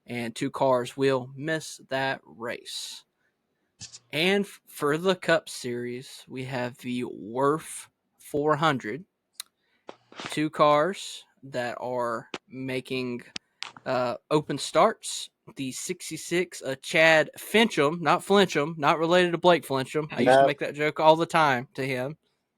And 2 cars will miss that race. And for the Cup Series, we have the Würth 400. 2 cars that are making open starts. The 66 Chad Fincham, not Flincham, not related to Blake Flincham. I used to make that joke all the time to him.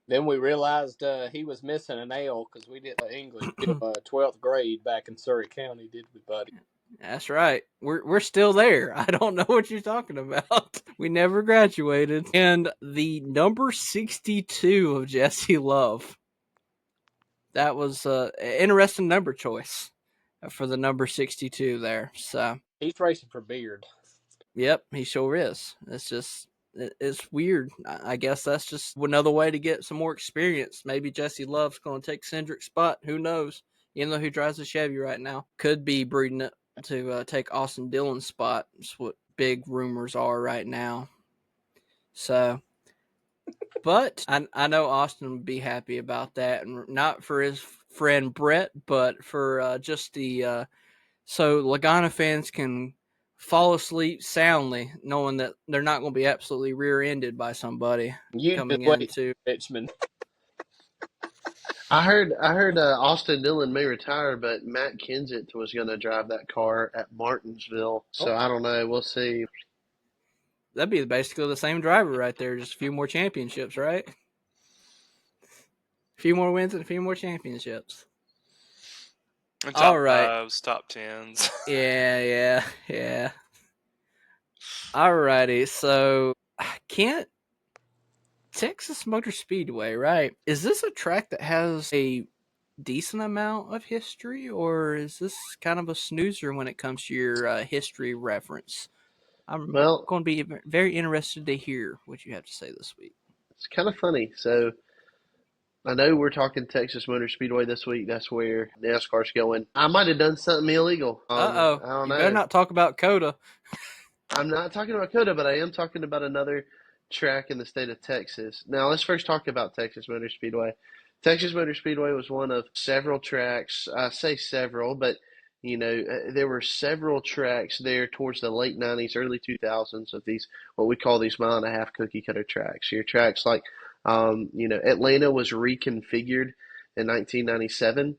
Then we realized he was missing an L because we did English 12th grade back in Surrey County, did we, buddy? That's right. We're still there. I don't know what you're talking about. We never graduated. And the number 62 of Jesse Love. That was an interesting number choice for the number 62 there. So he's racing for Beard. Yep, he sure is. It's weird. I guess that's just another way to get some more experience. Maybe Jesse Love's going to take Cindric's spot. Who knows? You know who drives a Chevy right now. Could be breeding it to take Austin Dillon's spot. That's what big rumors are right now. So, but I know Austin would be happy about that. And not for his friend Brett, but for just the so Logano fans can fall asleep soundly, knowing that they're not going to be absolutely rear-ended by somebody coming into Richmond. I heard Austin Dillon may retire, but Matt Kenseth was going to drive that car at Martinsville. So I don't know. We'll see. That'd be basically the same driver right there. Just a few more championships, right? A few more wins and a few more championships. And top fives, top tens. Yeah. Alrighty, so Texas Motor Speedway, right? Is this a track that has a decent amount of history, or is this kind of a snoozer when it comes to your history reference? I'm going to be very interested to hear what you have to say this week. It's kind of funny. So I know we're talking Texas Motor Speedway this week. That's where NASCAR's going. I might have done something illegal. I don't know. Better not talk about COTA. I'm not talking about COTA, but I am talking about another track in the state of Texas. Now, let's first talk about Texas Motor Speedway. Texas Motor Speedway was one of several tracks. I say several, but there were several tracks there towards the late 90s, early 2000s of these, what we call these mile and a half cookie cutter tracks. Your tracks like, Atlanta was reconfigured in 1997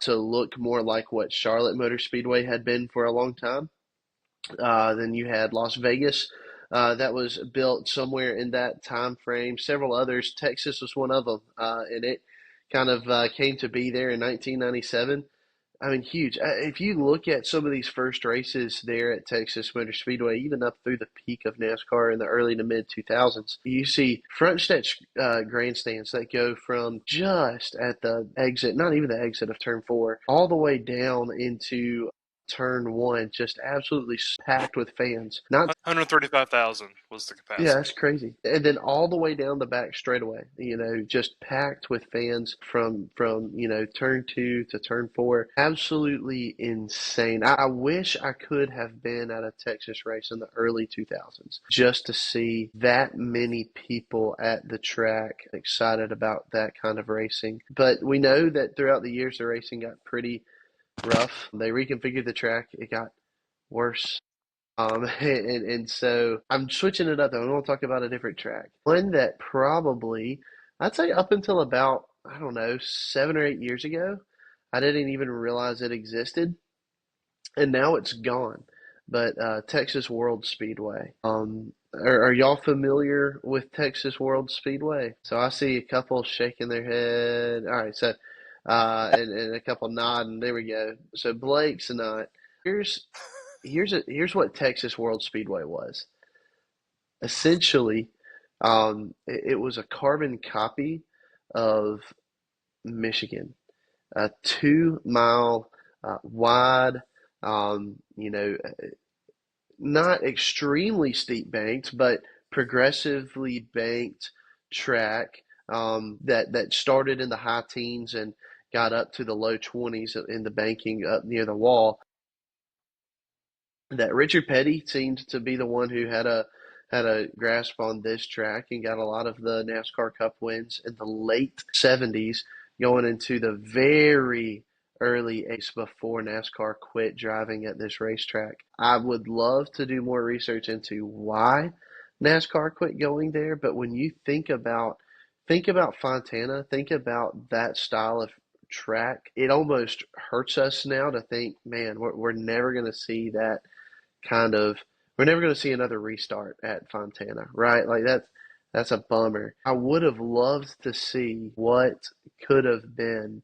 to look more like what Charlotte Motor Speedway had been for a long time. Then you had Las Vegas. That was built somewhere in that time frame. Several others. Texas was one of them, and it kind of came to be there in 1997. I mean, huge. If you look at some of these first races there at Texas Motor Speedway, even up through the peak of NASCAR in the early to mid 2000s, you see front stretch grandstands that go from just at the exit, not even the exit of turn 4, all the way down into turn 1, just absolutely packed with fans. Not 135,000 was the Yeah, capacity. that's crazy. And then all the way down the back straightaway, just packed with fans from turn 2 to turn 4. Absolutely insane. I wish I could have been at a Texas race in the early 2000s just to see that many people at the track excited about that kind of racing. But we know that throughout the years, the racing got pretty rough. They reconfigured the track. It got worse. And so I'm switching it up though. I want to talk about a different track. One that probably, I'd say up until about, I don't know, 7 or 8 years ago, I didn't even realize it existed. And now it's gone. But Texas World Speedway. Are y'all familiar with Texas World Speedway? So I see a couple shaking their head. All right, so and a couple nodding. There we go. So Blake's not. Here's here's what Texas World Speedway was. Essentially, it was a carbon copy of Michigan, a 2 mile wide, not extremely steep banked, but progressively banked track that started in the high teens and got up to the low 20s in the banking up near the wall. That Richard Petty seemed to be the one who had a grasp on this track and got a lot of the NASCAR Cup wins in the late 70s, going into the very early 80s before NASCAR quit driving at this racetrack. I would love to do more research into why NASCAR quit going there, but when you think about Fontana, think about that style of track, it almost hurts us now to think, man, we're never going to see that kind of we're never going to see another restart at Fontana, right? Like that's a bummer. I would have loved to see what could have been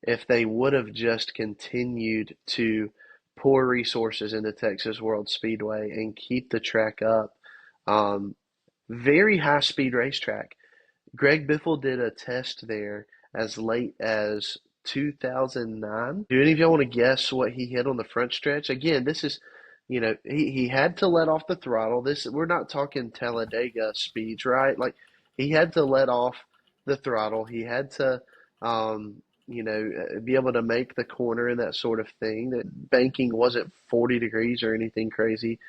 if they would have just continued to pour resources into Texas World Speedway and keep the track up. Very high speed racetrack. Greg Biffle did a test there as late as 2009. Do any of y'all want to guess what he hit on the front stretch? Again, this is, he had to let off the throttle. We're not talking Talladega speeds, right? Like he had to let off the throttle. He had to, be able to make the corner and that sort of thing. That banking wasn't 40 degrees or anything crazy.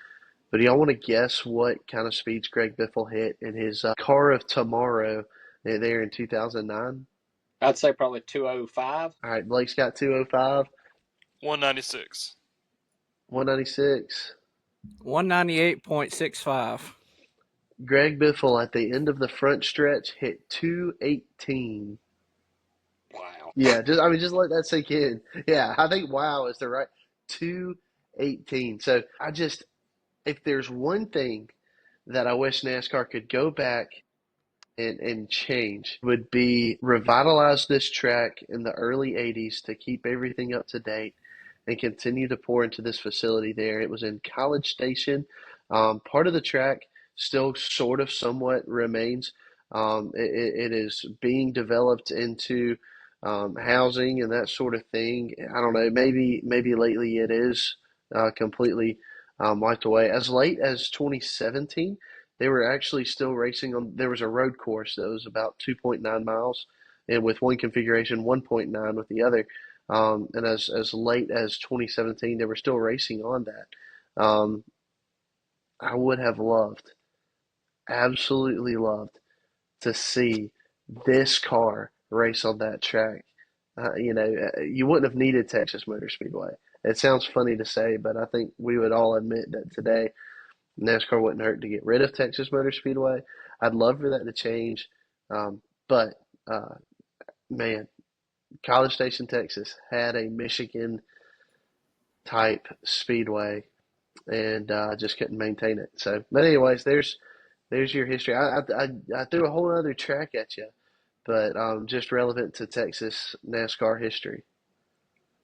But do y'all want to guess what kind of speeds Greg Biffle hit in his car of tomorrow there in 2009? I'd say probably 205. All right, Blake's got 205. 196. 196. 198.65. Greg Biffle at the end of the front stretch hit 218. Wow. Yeah, just let that sink in. Yeah, I think wow is the right 218. So if there's one thing that I wish NASCAR could go back and change, would be revitalize this track in the early 80s to keep everything up to date and continue to pour into this facility there. It was in College Station. Part of the track still sort of somewhat remains. It is being developed into housing and that sort of thing. I don't know, maybe lately it is completely wiped away. As late as 2017, they were actually still racing there was a road course that was about 2.9 miles, and with one configuration, 1.9 with the other. And as late as 2017, they were still racing on that. I would have loved absolutely loved to see this car race on that track. You wouldn't have needed Texas Motor Speedway. It sounds funny to say, but I think we would all admit that today NASCAR wouldn't hurt to get rid of Texas Motor Speedway. I'd love for that to change, but uh, man, College Station, Texas had a Michigan type speedway and just couldn't maintain it. So, but anyways, there's your history. I threw a whole other track at you, but just relevant to Texas NASCAR history.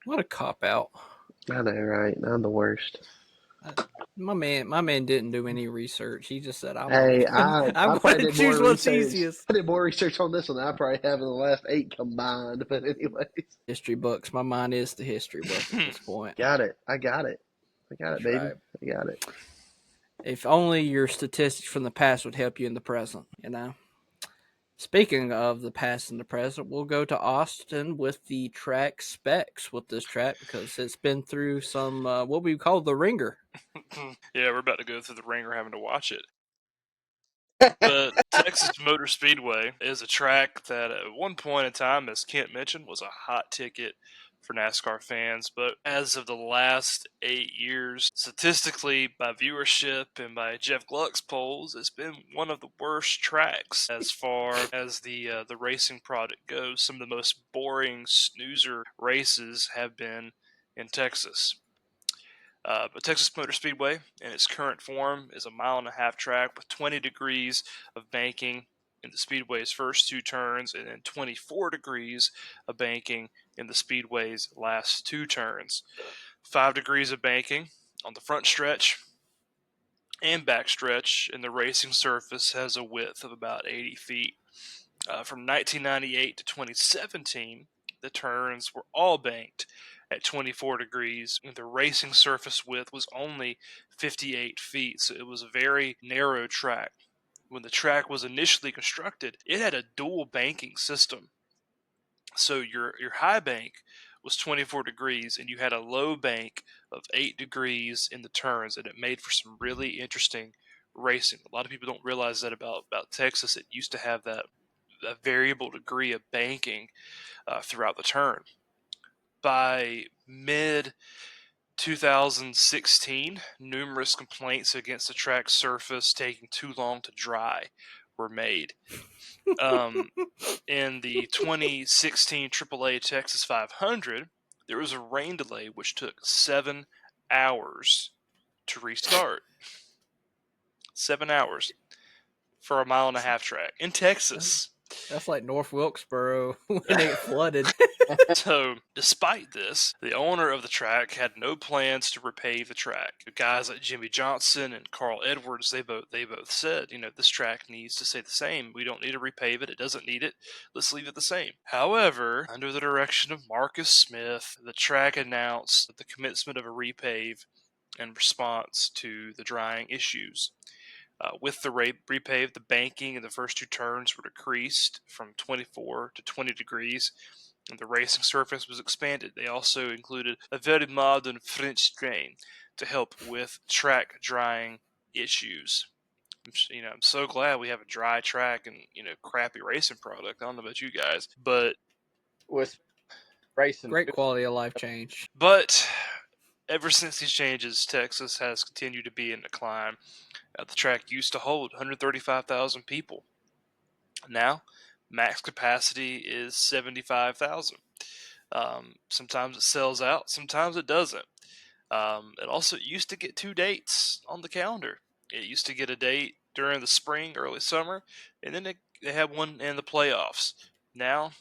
What a cop out. I know, right? I'm the worst. My man didn't do any research. He just said, Hey, I'm I probably going to did choose more what's research. easiest. I did more research on this one than I probably have in the last 8 combined. But anyways, History books. My mind is the history book at this point. got it. I got it. That's baby. right. I got it. If only your statistics from the past would help you in the present, you know? Speaking of the past and the present, we'll go to Austin with the track specs with this track because it's been through some, what we call the ringer. Yeah, we're about to go through the ringer having to watch it. The Texas Motor Speedway is a track that at one point in time, as Kent mentioned, was a hot ticket for NASCAR fans. But as of the last 8 years, statistically, by viewership and by Jeff Gluck's polls, it's been one of the worst tracks as far as the racing product goes. Some of the most boring snoozer races have been in Texas. But Texas Motor Speedway, in its current form, is a 1.5 mile track with 20 degrees of banking in the Speedway's first 2 turns and then 24 degrees of banking in the Speedway's last 2 turns. 5 degrees of banking on the front stretch and back stretch, and the racing surface has a width of about 80 feet. From 1998 to 2017, the turns were all banked at 24 degrees, and the racing surface width was only 58 feet, so it was a very narrow track. When the track was initially constructed, it had a dual banking system. So your high bank was 24 degrees, and you had a low bank of 8 degrees in the turns, and it made for some really interesting racing. A lot of people don't realize that about Texas. It used to have that a variable degree of banking throughout the turn. By mid 2016, numerous complaints against the track surface taking too long to dry were made. In the 2016 AAA Texas 500, there was a rain delay which took 7 hours to restart. 7 hours for a 1.5 mile track in Texas. That's like North Wilkesboro when it get flooded. So, despite this, the owner of the track had no plans to repave the track. Guys like Jimmy Johnson and Carl Edwards, they both said, this track needs to stay the same. We don't need to repave it. It doesn't need it. Let's leave it the same. However, under the direction of Marcus Smith, the track announced the commencement of a repave in response to the drying issues. With the repave, the banking in the first 2 turns were decreased from 24 to 20 degrees, and the racing surface was expanded. They also included a very modern French drain to help with track drying issues. I'm so glad we have a dry track and crappy racing product. I don't know about you guys, but With racing, Great quality of life change. But ever since these changes, Texas has continued to be in decline. The track used to hold 135,000 people. Now, max capacity is 75,000. Sometimes it sells out, sometimes it doesn't. It also used to get 2 dates on the calendar. It used to get a date during the spring, early summer, and then they had one in the playoffs. Now,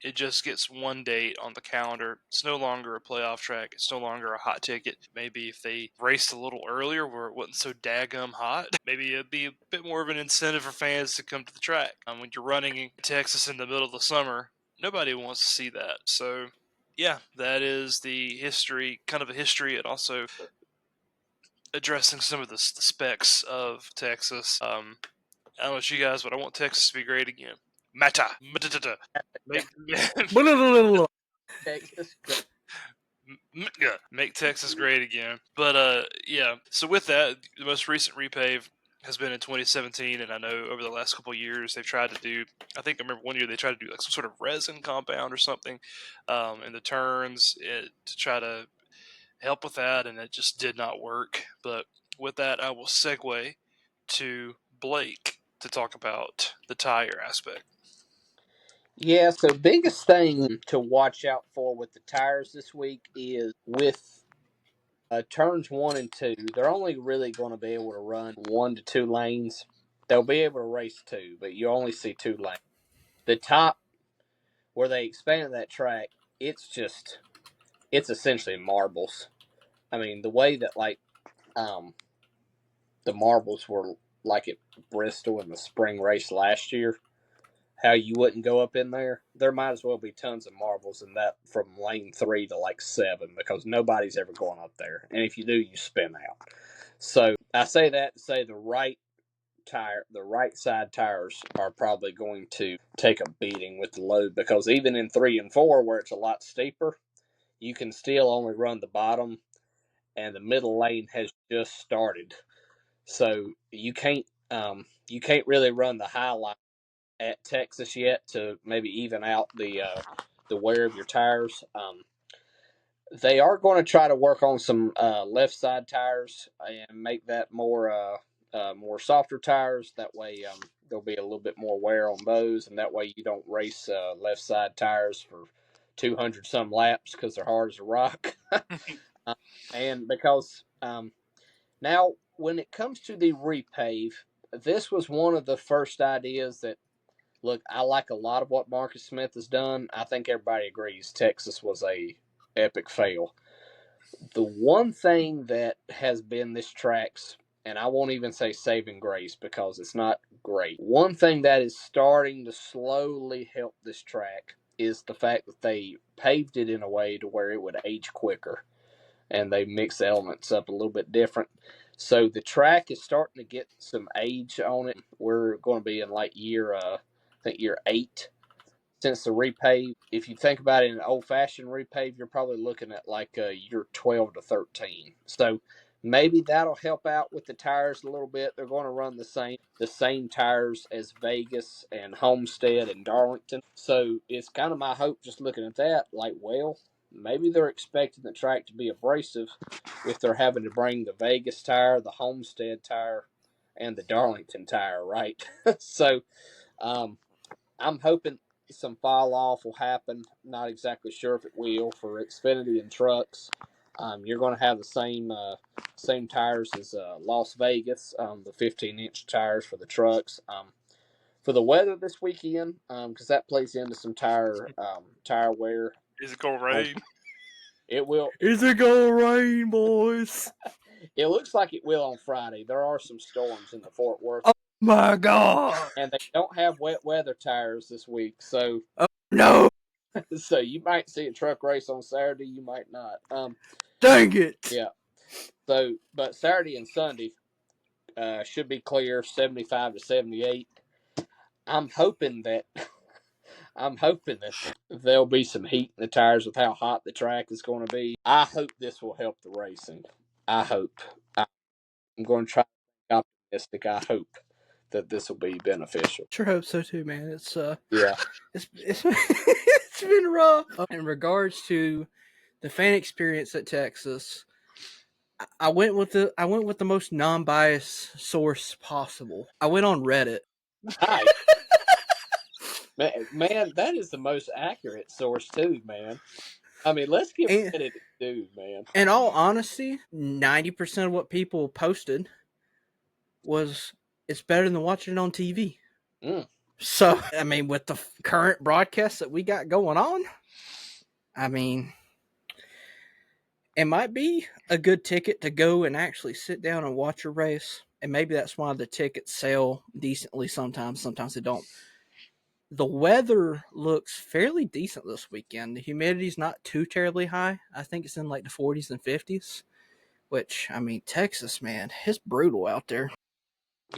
it just gets 1 date on the calendar. It's no longer a playoff track. It's no longer a hot ticket. Maybe if they raced a little earlier where it wasn't so daggum hot, maybe it'd be a bit more of an incentive for fans to come to the track. When you're running in Texas in the middle of the summer, nobody wants to see that. So, yeah, that is the history, kind of a history, and also addressing some of the specs of Texas. I don't know about you guys, but I want Texas to be great again. Mata. Texas, Make Texas great again. But yeah, so with that, the most recent repave has been in 2017, and I know over the last couple of years they've tried to do. I remember one year they tried to do like some sort of resin compound or something in the turns to try to help with that, and it just did not work. But with that, I will segue to Blake to talk about the tire aspect. Yeah, so biggest thing to watch out for with the tires this week is with turns 1 and 2, they're only really going to be able to run 1 to 2 lanes. They'll be able to race 2, but you only see 2 lanes. The top, where they expanded that track, it's essentially marbles. I mean, the way that the marbles were like at Bristol in the spring race last year, how you wouldn't go up in there. There might as well be tons of marbles in that from lane 3 to like 7 because nobody's ever going up there. And if you do, you spin out. So I say that to say the right side tires are probably going to take a beating with the load because even in 3 and 4 where it's a lot steeper, you can still only run the bottom and the middle lane has just started. So you can't really run the high line at Texas yet to maybe even out the wear of your tires. They are going to try to work on some left side tires and make that more softer tires. That way, there'll be a little bit more wear on those, and that way you don't race left side tires for 200 some laps because they're hard as a rock. And because now, when it comes to the repave, this was one of the first ideas that, look, I like a lot of what Marcus Smith has done. I think everybody agrees Texas was a epic fail. The one thing that has been this track's, and I won't even say saving grace because it's not great. One thing that is starting to slowly help this track is the fact that they paved it in a way to where it would age quicker. And they mix the elements up a little bit different. So the track is starting to get some age on it. We're going to be in like year 8 since the repave. If you think about it in an old-fashioned repave, you're probably looking at like year 12 to 13. So maybe that'll help out with the tires a little bit. They're going to run the same tires as Vegas and Homestead and Darlington. So it's kind of my hope just looking at that, like, well, maybe they're expecting the track to be abrasive if they're having to bring the Vegas tire, the Homestead tire, and the Darlington tire, right? So I'm hoping some fall off will happen. Not exactly sure if it will for Xfinity and trucks. You're going to have the same tires as Las Vegas, the 15-inch tires for the trucks. For the weather this weekend, because that plays into some tire wear. Is it going to rain? It will. Is it gonna rain, boys? It looks like it will on Friday. There are some storms in the Fort Worth. Oh my God! And they don't have wet weather tires this week, so No! So you might see a truck race on Saturday, you might not. Dang it! Yeah. So, but Saturday and Sunday should be clear, 75 to 78. I'm hoping that there'll be some heat in the tires with how hot the track is going to be. I hope this will help the racing. I hope. I'm going to try to be optimistic. I hope that this will be beneficial. Sure hope so too, man. It's Yeah. it's it's been rough. In regards to the fan experience at Texas, I went with the most non-biased source possible. I went on Reddit. Nice. Man, that is the most accurate source too, man. I mean, let's give credit to dude, man. In all honesty, 90% of what people posted was it's better than watching it on TV. So, I mean, with the current broadcast that we got going on, I mean, it might be a good ticket to go and actually sit down and watch a race. And maybe that's why the tickets sell decently sometimes. Sometimes they don't. The weather looks fairly decent this weekend. The humidity's not too terribly high. I think it's in like the 40s and 50s. Which, I mean, Texas, man, it's brutal out there.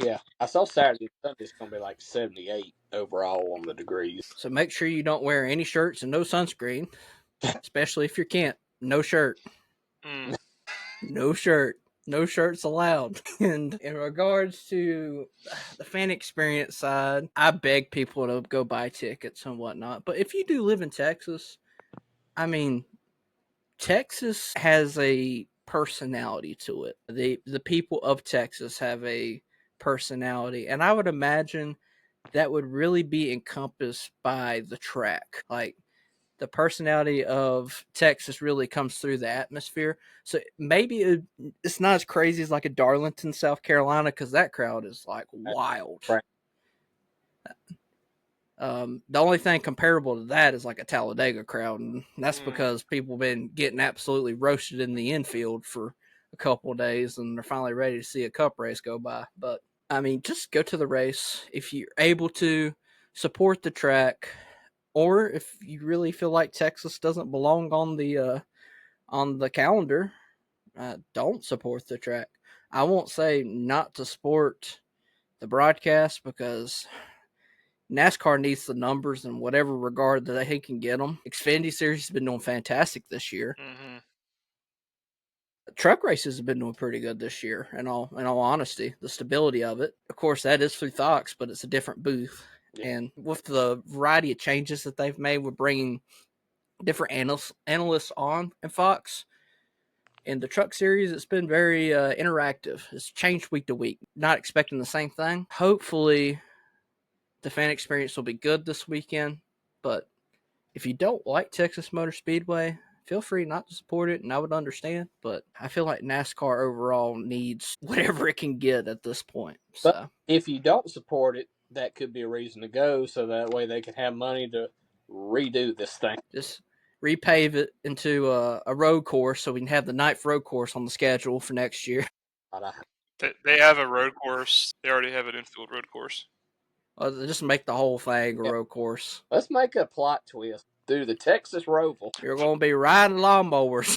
Yeah, I saw Saturday and Sunday it's going to be like 78 overall on the degrees. So make sure you don't wear any shirts and no sunscreen, especially if you're Kent. No shirt. No shirt. No shirts allowed. And in regards to the fan experience side, I beg people to go buy tickets and whatnot. But if you do live in Texas, I mean, Texas has a personality to it. The people of Texas have a personality, and I would imagine that would really be encompassed by the track. Like the personality of Texas really comes through the atmosphere. So maybe it's not as crazy as like a Darlington, South Carolina, because that crowd is like wild. Right. The only thing comparable to that is like a Talladega crowd, and that's because people have been getting absolutely roasted in the infield for a couple of days, and they're finally ready to see a cup race go by. But I mean, just go to the race if you're able to, support the track, or if you really feel like Texas doesn't belong on the calendar, don't support the track. I won't say not to support the broadcast because NASCAR needs the numbers in whatever regard that they can get them. Xfinity Series has been doing fantastic this year. Mm-hmm. Truck races have been doing pretty good this year. In all honesty, the stability of it. Of course, that is through Fox, but it's a different booth. Yeah. And with the variety of changes that they've made, with bringing different analysts on in Fox. In the Truck Series, it's been very interactive. It's changed week to week. Not expecting the same thing. Hopefully, the fan experience will be good this weekend. But if you don't like Texas Motor Speedway, feel free not to support it, and I would understand. But I feel like NASCAR overall needs whatever it can get at this point. So but if you don't support it, that could be a reason to go, so that way they can have money to redo this thing. Just repave it into a road course so we can have the 9th road course on the schedule for next year. They have a road course. They already have an infield road course. Just make the whole thing a road course. Let's make a plot twist. Do the Texas Roval. You're going to be riding lawnmowers.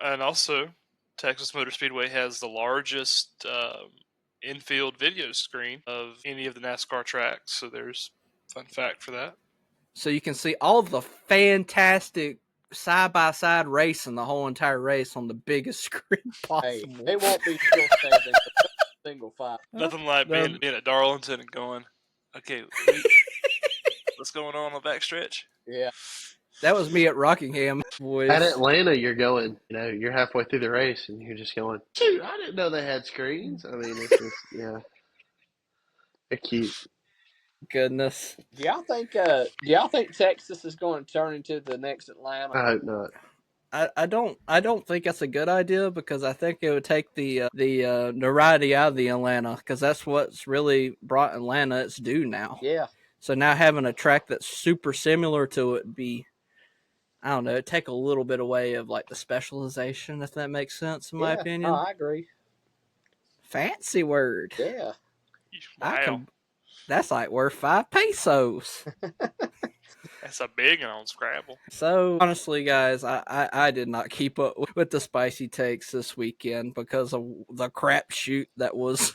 And also, Texas Motor Speedway has the largest infield video screen of any of the NASCAR tracks. So there's a fun fact for that. So you can see all the fantastic side-by-side racing, the whole entire race on the biggest screen possible. Hey, it won't be still standing single file. Nothing like being at Darlington and going, okay, what's going on the backstretch? Yeah. That was me at Rockingham, boys. At Atlanta, you're going, you're halfway through the race, and you're just going, shoot, I didn't know they had screens. I mean, it's just, yeah. They're cute. Goodness. Do y'all think Texas is going to turn into the next Atlanta? I hope not. I don't think that's a good idea, because I think it would take the notoriety out of the Atlanta, because that's what's really brought Atlanta its due now. Yeah. So now having a track that's super similar to it be, I don't know, take a little bit away of like the specialization, if that makes sense, in my opinion. Oh, I agree. Fancy word. Yeah. Wow. That's like worth 5 pesos. That's a big one on Scrabble. So honestly, guys, I did not keep up with the spicy takes this weekend because of the crapshoot that was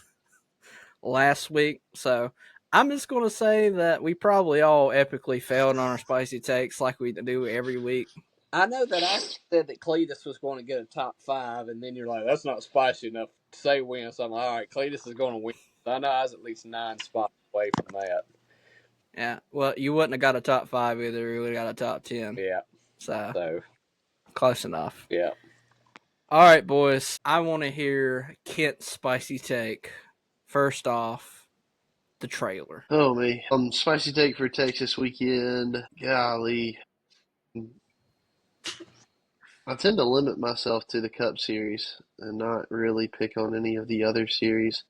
last week. So I'm just going to say that we probably all epically failed on our spicy takes like we do every week. I know that I said that Cletus was going to get a top 5, and then you're like, that's not spicy enough to say win. So I'm like, all right, Cletus is going to win. So I know I was at least 9 spots away from that. Yeah, well, you wouldn't have got a top 5 either. You would have got a top 10. Yeah. So close enough. Yeah. All right, boys. I want to hear Kent's spicy take. First off, the trailer. Oh, me. Spicy take for Texas weekend. Golly. I tend to limit myself to the Cup Series and not really pick on any of the other series.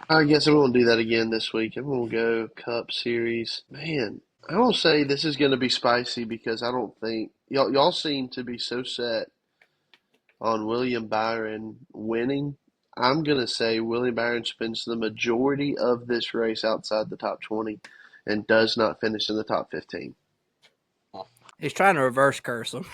I guess I'm going to do that again this week. I'm going to go Cup Series. Man, I don't say this is going to be spicy because I don't think y'all seem to be so set on William Byron winning. I'm going to say William Byron spends the majority of this race outside the top 20 and does not finish in the top 15. He's trying to reverse curse him.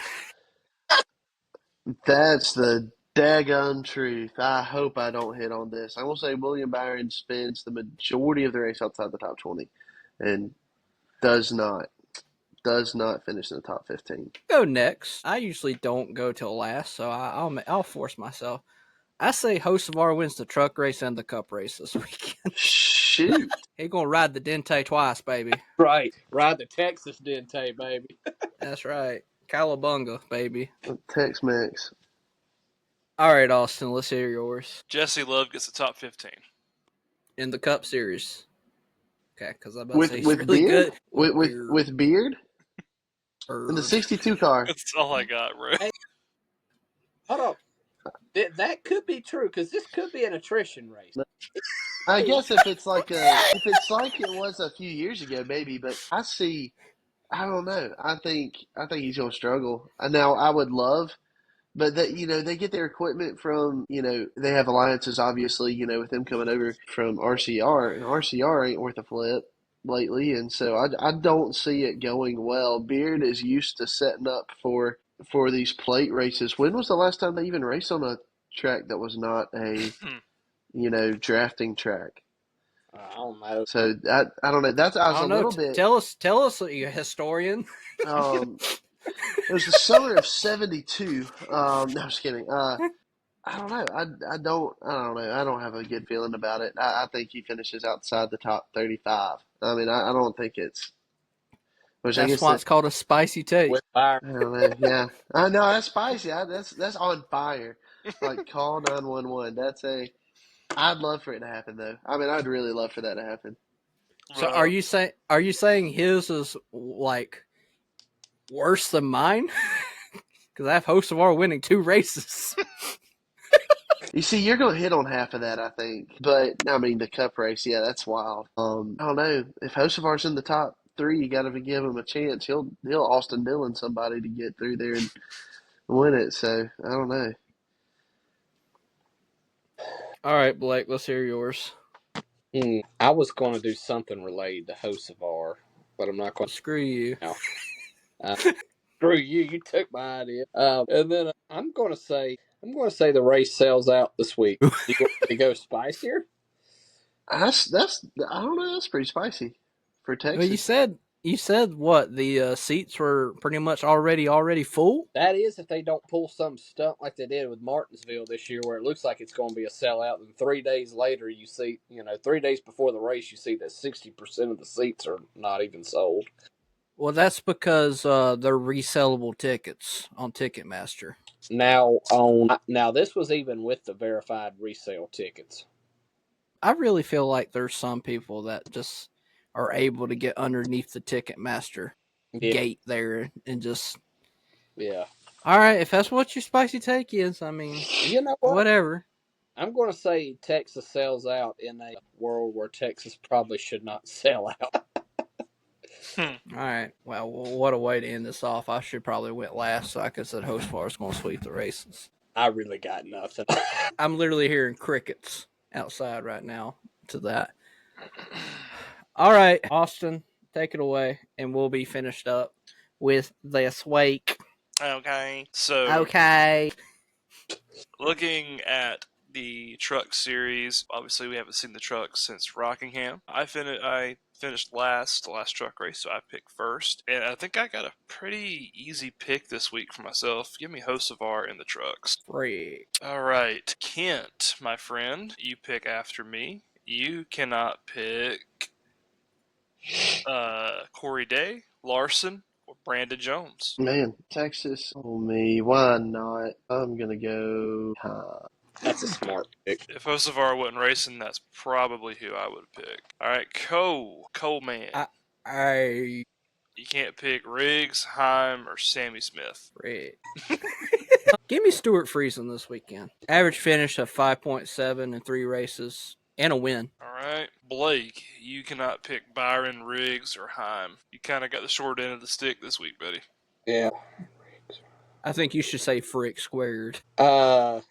That's the daggone truth. I hope I don't hit on this. I'm going to say William Byron spends the majority of the race outside the top 20 and does not does not finish in the top 15. Go next. I usually don't go till last, so I'll force myself. I say Hocevar wins the truck race and the cup race this weekend. Shoot. He gonna ride the Dente twice, baby. Right. Ride the Texas Dente, baby. That's right. Cowabunga, baby. Tex-Mex. All right, Austin, let's hear yours. Jesse Love gets the top 15. In the Cup Series. Okay, because I'm about to say he's With really beard? good. With beard? In the 62 car. That's all I got, bro. Hey, hold on. That could be true, because this could be an attrition race. I guess if it's like it was a few years ago, maybe. But I don't know. I think he's gonna struggle. Now I would love, but that they get their equipment from they have alliances obviously with them coming over from RCR, and RCR ain't worth a flip lately, and so I don't see it going well. Beard is used to setting up for these plate races. When was the last time they even raced on a track that was not a drafting track? I don't know. So I don't know. I was a little bit. Tell us, you historian. It was the summer of '72. No, I'm just kidding. I don't know. I don't know. I don't have a good feeling about it. I think he finishes outside the top 35. I mean, I don't think it's. Which I That's guess why it's called a spicy take. With fire. I don't know. Yeah, I know that's spicy. That's on fire. Like call 911. I'd love for it to happen though. I mean, I'd really love for that to happen. So are you saying his is like worse than mine? Because I have Hocevar winning 2 races. You see, you're gonna hit on half of that, I think. But I mean, the Cup race, yeah, that's wild. I don't know if Hocevar's in the top 3. You got to give him a chance. He'll Austin Dillon somebody to get through there and win it. So I don't know. All right, Blake, let's hear yours. I was going to do something related to Hocevar, but I'm not going to. Screw you. No. Screw you! You took my idea. And then I'm going to say the race sells out this week. You want to go spicier? That's I don't know. That's pretty spicy for Texas. Well, you said what? The seats were pretty much already full? That is, if they don't pull some stunt like they did with Martinsville this year, where it looks like it's going to be a sellout, and 3 days later you see, 3 days before the race, you see that 60% of the seats are not even sold. Well, that's because they're resellable tickets on Ticketmaster. Now this was even with the verified resale tickets. I really feel like there's some people that just are able to get underneath the Ticketmaster gate there and just. Yeah. All right, if that's what your spicy take is, I mean, you know what? Whatever. I'm going to say Texas sells out in a world where Texas probably should not sell out. All right. Well, what a way to end this off. I should probably went last so I could said Hocevar is going to sweep the races. I really got nothing. I'm literally hearing crickets outside right now to that. All right, Austin, take it away, and we'll be finished up with this week. Okay. So, Okay. looking at the Truck Series, obviously we haven't seen the trucks since Rockingham. I finished last, the last truck race, so I picked first. And I think I got a pretty easy pick this week for myself. Give me Hocevar in the trucks. Freak. All right. Kent, my friend, you pick after me. You cannot pick Corey Day, Larson, or Brandon Jones. Man, Texas. Oh me, why not? I'm gonna go. That's a smart pick. If Hocevar wasn't racing, that's probably who I would pick. All right, Coleman. You can't pick Riggs, Heim, or Sammy Smith. Freak. Give me Stuart Friesen this weekend. Average finish of 5.7 in 3 races and a win. All right, Blake, you cannot pick Byron, Riggs, or Heim. You kind of got the short end of the stick this week, buddy. Yeah. I think you should say Frick squared. Give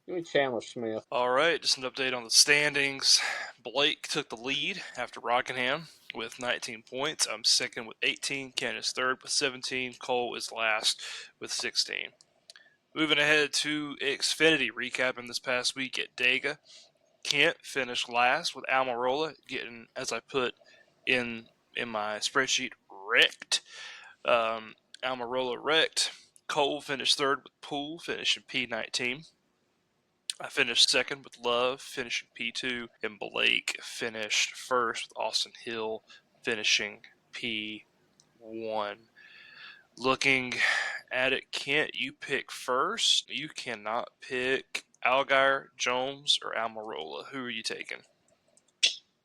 me Chandler Smith. All right, just an update on the standings. Blake took the lead after Rockingham with 19 points. I'm second with 18. Ken is third with 17. Cole is last with 16. Moving ahead to Xfinity, recapping this past week at Degas. Kent finished last with Almirola getting, as I put in my spreadsheet, wrecked. Almirola wrecked. Cole finished third with Poole, finishing P19. I finished second with Love, finishing P2, and Blake finished first with Austin Hill, finishing P1. Looking at it, Kent, you pick first. You cannot pick Allgaier, Jones, or Almirola. Who are you taking?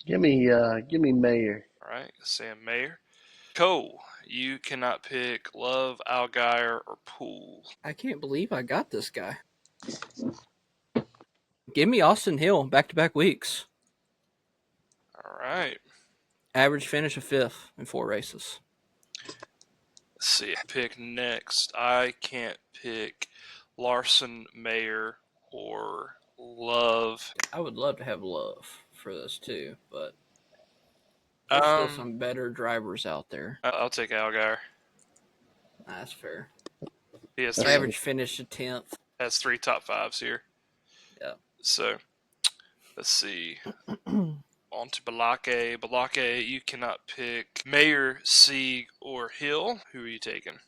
Give me Mayer. All right, Sam Mayer. Cole, you cannot pick Love, Allgaier, or Poole. I can't believe I got this guy. Give me Austin Hill back-to-back weeks. All right. Average finish of 5th in 4 races. Let's see. Pick next. I can't pick Larson, Mayer, or Love. I would love to have Love for this too, but there's still some better drivers out there. I'll take Allgaier. That's fair. He has Average finish of 10th. Has 3 top 5s here. Yeah. So, let's see. On to Balake. Balake, you cannot pick Mayer, Sieg, or Hill. Who are you taking?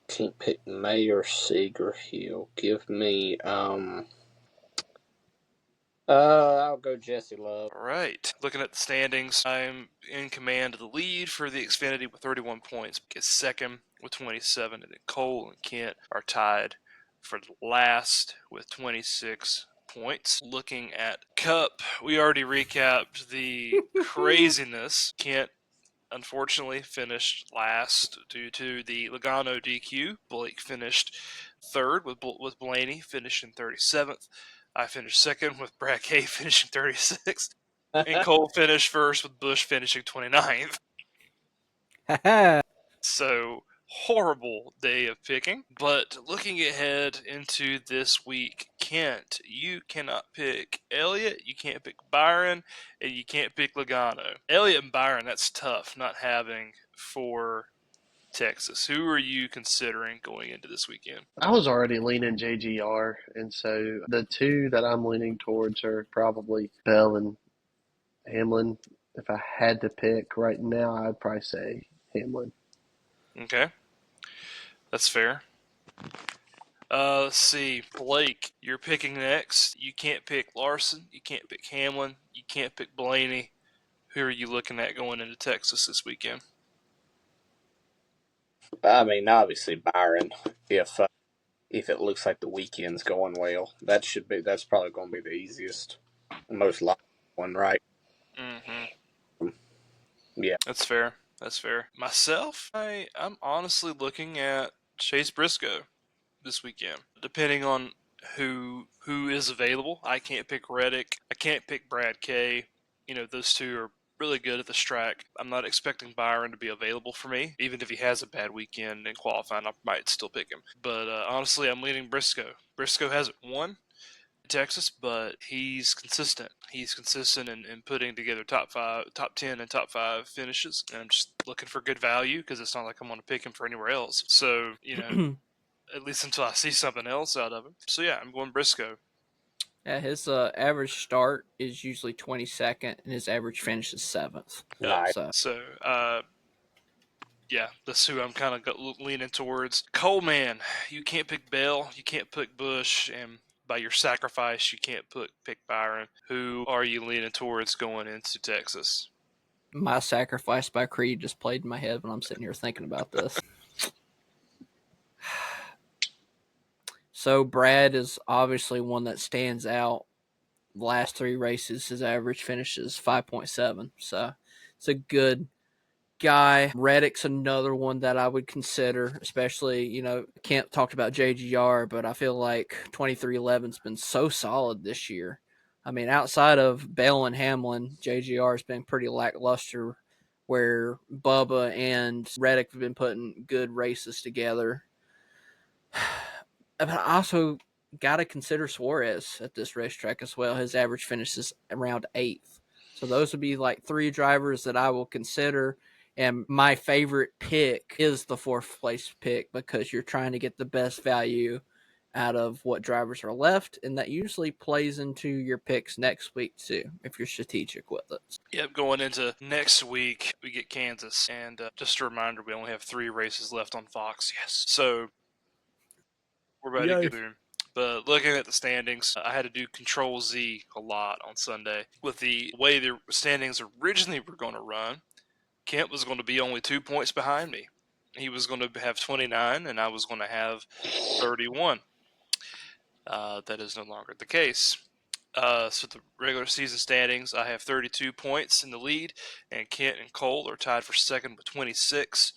Can't pick Mayer, Sieg, or Hill. Give me, I'll go Jesse Love. All right. Looking at the standings, I'm in command of the lead for the Xfinity with 31 points. Get second with 27, and then Cole and Kent are tied for the last with 26 points. Looking at Cup, we already recapped the craziness. Kent unfortunately finished last due to the Logano DQ. Blake finished third with Blaney finishing 37th. I finished second with Brad Kay finishing 36th. And Cole finished first with Busch finishing 29th. So, horrible day of picking. But looking ahead into this week, Kent, you cannot pick Elliott, you can't pick Byron, and you can't pick Logano. Elliott and Byron, that's tough not having for Texas. Who are you considering going into this weekend? I was already leaning JGR, and so the two that I'm leaning towards are probably Bell and Hamlin. If I had to pick right now, I'd probably say Hamlin. Okay. That's fair. Let's see. Blake, you're picking next. You can't pick Larson. You can't pick Hamlin. You can't pick Blaney. Who are you looking at going into Texas this weekend? I mean, obviously Byron. If it looks like the weekend's going well, that's probably going to be the easiest, most likely one, right? Mm-hmm. Yeah, That's fair. That's fair. Myself, I'm honestly looking at Chase Briscoe this weekend, depending on who is available. I can't pick Reddick. I can't pick Brad Kay. You know, those two are really good at this track. I'm not expecting Byron to be available for me. Even if he has a bad weekend in qualifying, I might still pick him. But honestly, I'm leaning Briscoe. Briscoe hasn't won Texas, but he's consistent. He's consistent in putting together top 10, and top 5 finishes. And I'm just looking for good value because it's not like I'm going to pick him for anywhere else. So, you know, at least until I see something else out of him. So, yeah, I'm going Briscoe. Yeah, his average start is usually 22nd, and his average finish is 7th. nice. So, yeah, that's who I'm kind of leaning towards. Coleman, you can't pick Bell, you can't pick Busch, and by your sacrifice, you can't pick Byron. Who are you leaning towards going into Texas? My sacrifice by Creed just played in my head when I'm sitting here thinking about this. So Brad is obviously one that stands out. The last 3 races, his average finish is 5.7. So it's a good guy. Reddick's another one that I would consider, especially, you know, Kent talked about JGR, but I feel like 2311's been so solid this year. I mean, outside of Bell and Hamlin, JGR has been pretty lackluster, where Bubba and Reddick have been putting good races together. But I also got to consider Suarez at this racetrack as well. His average finish is around 8th. So those would be like 3 drivers that I will consider. And my favorite pick is the 4th place pick because you're trying to get the best value out of what drivers are left, and that usually plays into your picks next week too, if you're strategic with it. Yep, going into next week, we get Kansas. And just a reminder, we only have 3 races left on Fox. Yes. So we're about to get through. But looking at the standings, I had to do Control Z a lot on Sunday. With the way the standings originally were going to run, Kent was going to be only 2 points behind me. He was going to have 29, and I was going to have 31. That is no longer the case. So the regular season standings, I have 32 points in the lead, and Kent and Cole are tied for second with 26,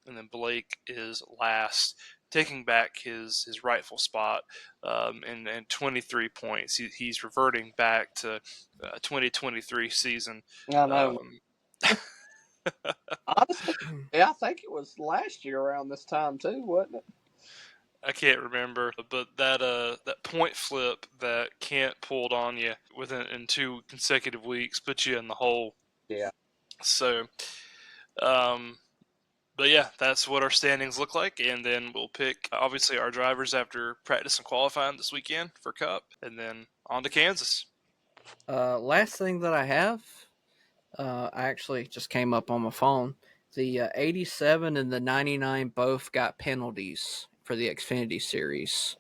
and then Blake is last, taking back his rightful spot and 23 points. He's reverting back to 2023 season. I know. Honestly, yeah, I think it was last year around this time too, wasn't it? I can't remember, but that point flip that Kent pulled on you in 2 consecutive weeks put you in the hole. Yeah. So, but yeah, that's what our standings look like, and then we'll pick obviously our drivers after practice and qualifying this weekend for Cup, and then on to Kansas. Last thing that I have, I actually just came up on my phone. The 87 and the 99 both got penalties for the Xfinity Series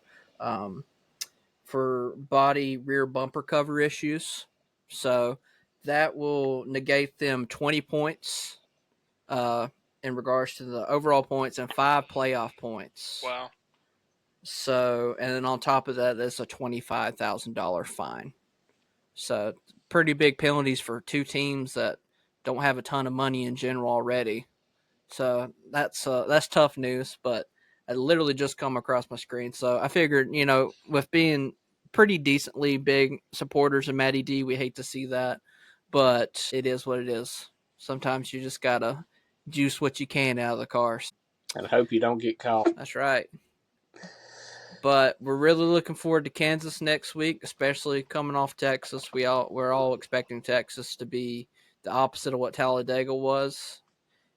for body rear bumper cover issues. So that will negate them 20 points in regards to the overall points and 5 playoff points. Wow. So, and then on top of that, there's a $25,000 fine. So pretty big penalties for 2 teams that don't have a ton of money in general already. So that's tough news, but I literally just come across my screen. So I figured, with being pretty decently big supporters of Matty D, we hate to see that, but it is what it is. Sometimes you just gotta juice what you can out of the cars. And hope you don't get caught. That's right. But we're really looking forward to Kansas next week, especially coming off Texas. We're all expecting Texas to be the opposite of what Talladega was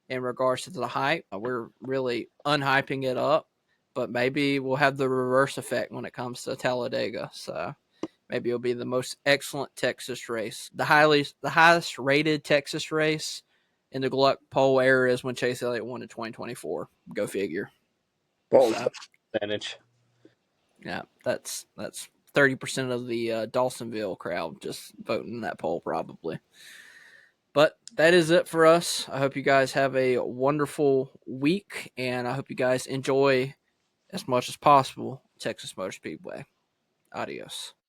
in regards to the hype. We're really unhyping it up, but maybe we'll have the reverse effect when it comes to Talladega. So maybe it'll be the most excellent Texas race. The highest rated Texas race in the Gluck poll era is when Chase Elliott won in 2024. Go figure. What was the percentage? Yeah, that's 30% of the Dawsonville crowd just voting in that poll probably. But that is it for us. I hope you guys have a wonderful week, and I hope you guys enjoy as much as possible Texas Motor Speedway. Adios.